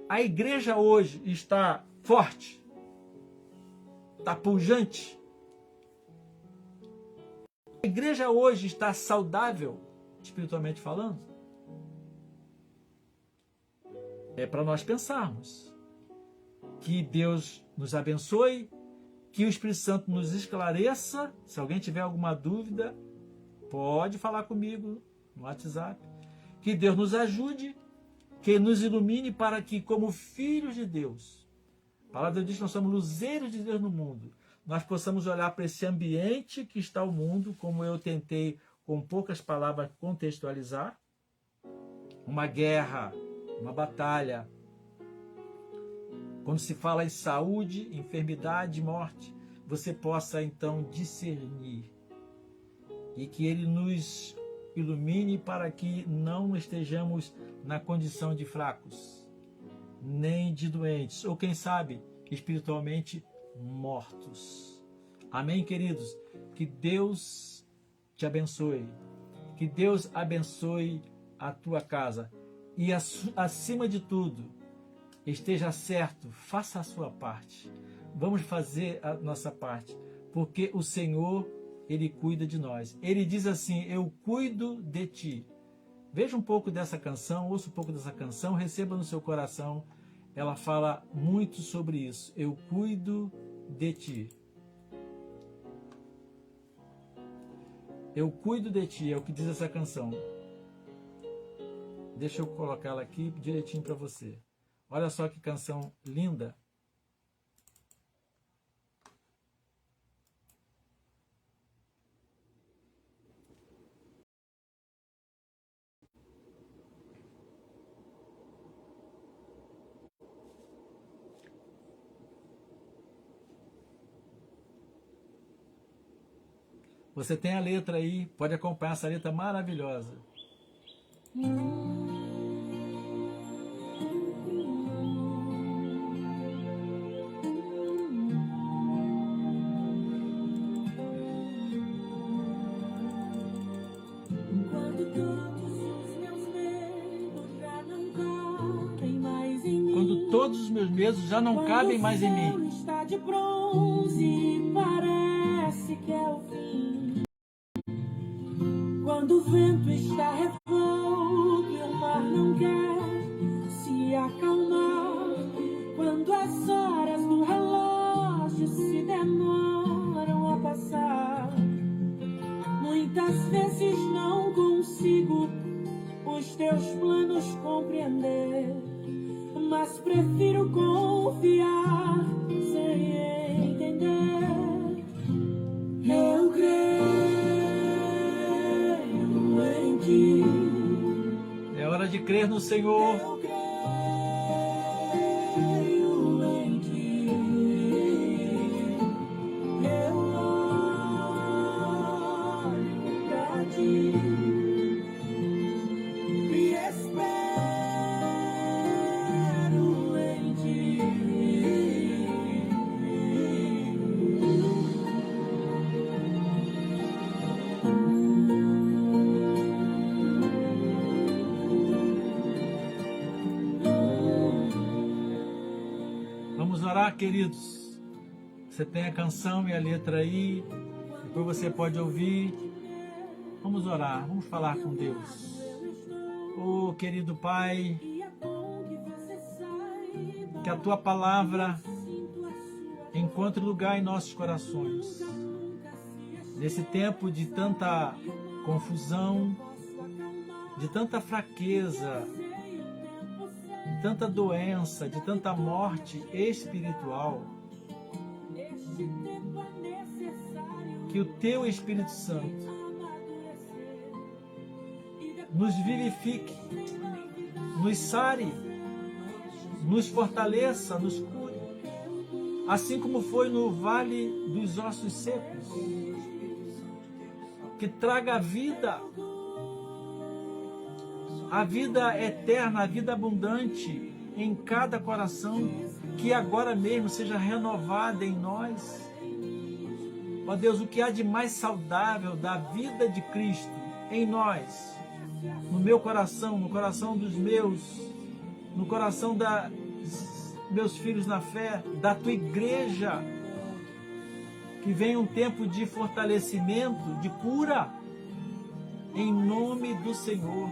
a igreja hoje está forte, está pujante. A igreja hoje está saudável, espiritualmente falando. É para nós pensarmos. Que Deus nos abençoe, que o Espírito Santo nos esclareça. Se alguém tiver alguma dúvida, pode falar comigo no WhatsApp. Que Deus nos ajude, que nos ilumine para que, como filhos de Deus, a palavra diz que nós somos luzeiros de Deus no mundo, nós possamos olhar para esse ambiente que está o mundo, como eu tentei com poucas palavras contextualizar, uma guerra, uma batalha. Quando se fala em saúde, enfermidade, morte, você possa então discernir e que Ele nos ilumine para que não estejamos na condição de fracos, nem de doentes, ou quem sabe, espiritualmente mortos. Amém, queridos? Que Deus te abençoe. Que Deus abençoe a tua casa. E acima de tudo, esteja certo, faça a sua parte. Vamos fazer a nossa parte, porque o Senhor, Ele cuida de nós. Ele diz assim, eu cuido de ti. Veja um pouco dessa canção, ouça um pouco dessa canção, receba no seu coração. Ela fala muito sobre isso. Eu cuido de ti. Eu cuido de ti, é o que diz essa canção. Deixa eu colocar ela aqui direitinho para você. Olha só que canção linda. Você tem a letra aí, pode acompanhar essa letra maravilhosa. todos os meus medos já não cabem mais em mim.
Quando o céu está de bronze, parece que é o fim. Quando o vento está revolto e o mar não quer se acalmar. Quando as horas do relógio se demoram a passar. Muitas vezes não consigo os teus planos compreender, mas prefiro confiar sem entender. Eu creio em ti.
É hora de crer no Senhor.
Eu creio em ti. Eu olho pra ti. E espero em ti.
Vamos orar, queridos. Você tem a canção e a letra aí. Depois você pode ouvir. Vamos orar, vamos falar com Deus. Oh, querido Pai, que a Tua palavra encontre lugar em nossos corações. Nesse tempo de tanta confusão, de tanta fraqueza, de tanta doença, de tanta morte espiritual, que o Teu Espírito Santo nos vivifique, nos sare, nos fortaleça, nos cure, assim como foi no vale dos ossos secos, que traga a vida eterna, a vida abundante em cada coração, que agora mesmo seja renovada em nós. Ó Deus, o que há de mais saudável da vida de Cristo em nós, no meu coração, no coração dos meus, no coração dos meus filhos na fé, da Tua igreja, que venha um tempo de fortalecimento, de cura, em nome do Senhor.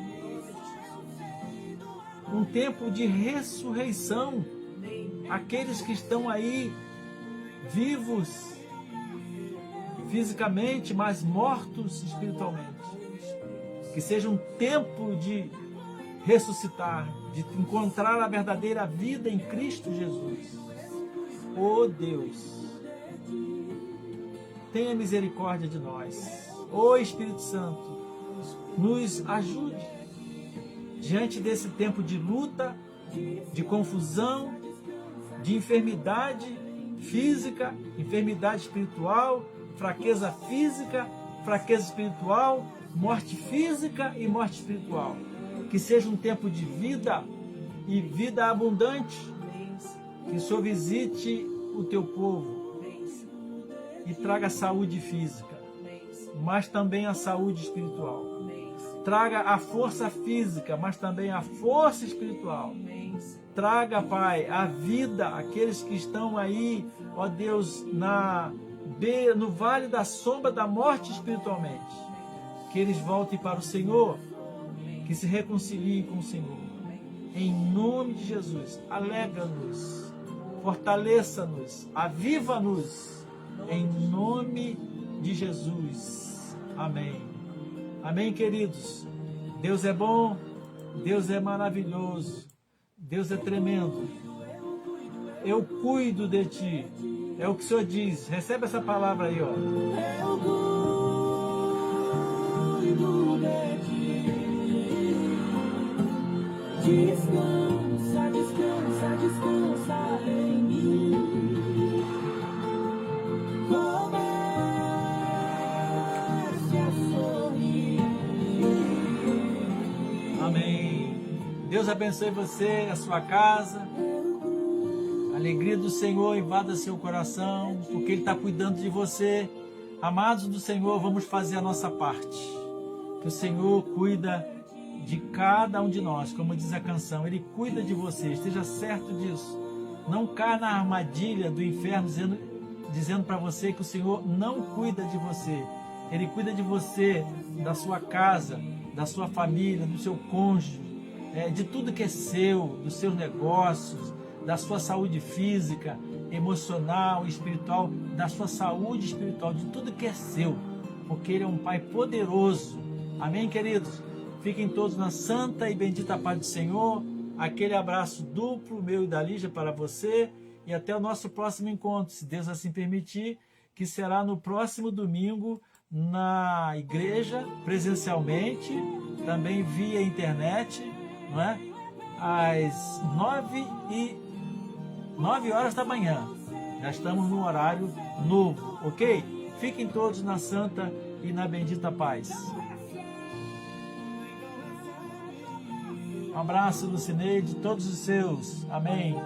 Um tempo de ressurreição, aqueles que estão aí vivos fisicamente, mas mortos espiritualmente. Que seja um tempo de ressuscitar, de encontrar a verdadeira vida em Cristo Jesus. Oh Deus, tenha misericórdia de nós. Oh Espírito Santo, nos ajude diante desse tempo de luta, de confusão, de enfermidade física, enfermidade espiritual, fraqueza física, fraqueza espiritual, morte física e morte espiritual. Que seja um tempo de vida e vida abundante. Que o Senhor visite o Teu povo e traga saúde física, mas também a saúde espiritual. Traga a força física, mas também a força espiritual. Traga, Pai, a vida, aqueles que estão aí, ó Deus, no vale da sombra da morte espiritualmente. Que eles voltem para o Senhor, que se reconciliem com o Senhor. Em nome de Jesus, alegra-nos, fortaleça-nos, aviva-nos, em nome de Jesus. Amém. Amém, queridos. Deus é bom, Deus é maravilhoso, Deus é tremendo. Eu cuido de ti. É o que o Senhor diz. Recebe essa palavra aí, ó.
Eu cuido de ti. Descansa, descansa, descansa em mim. Comece a sorrir.
Amém. Deus abençoe você, a sua casa. A alegria do Senhor invada seu coração, porque Ele está cuidando de você. Amados do Senhor, vamos fazer a nossa parte. Que o Senhor cuida de cada um de nós, como diz a canção. Ele cuida de você, esteja certo disso. Não caia na armadilha do inferno dizendo para você que o Senhor não cuida de você. Ele cuida de você, da sua casa, da sua família, do seu cônjuge, de tudo que é seu, dos seus negócios, da sua saúde física, emocional, espiritual, da sua saúde espiritual, de tudo que é seu, porque Ele é um Pai poderoso. Amém, queridos? Fiquem todos na santa e bendita paz do Senhor. Aquele abraço duplo meu e da Lígia para você, e até o nosso próximo encontro, se Deus assim permitir, que será no próximo domingo na igreja, presencialmente, também via internet, não é? Às 9 horas da manhã. Já estamos no horário novo, ok? Fiquem todos na santa e na bendita paz. Um abraço, Lucineide, todos os seus. Amém.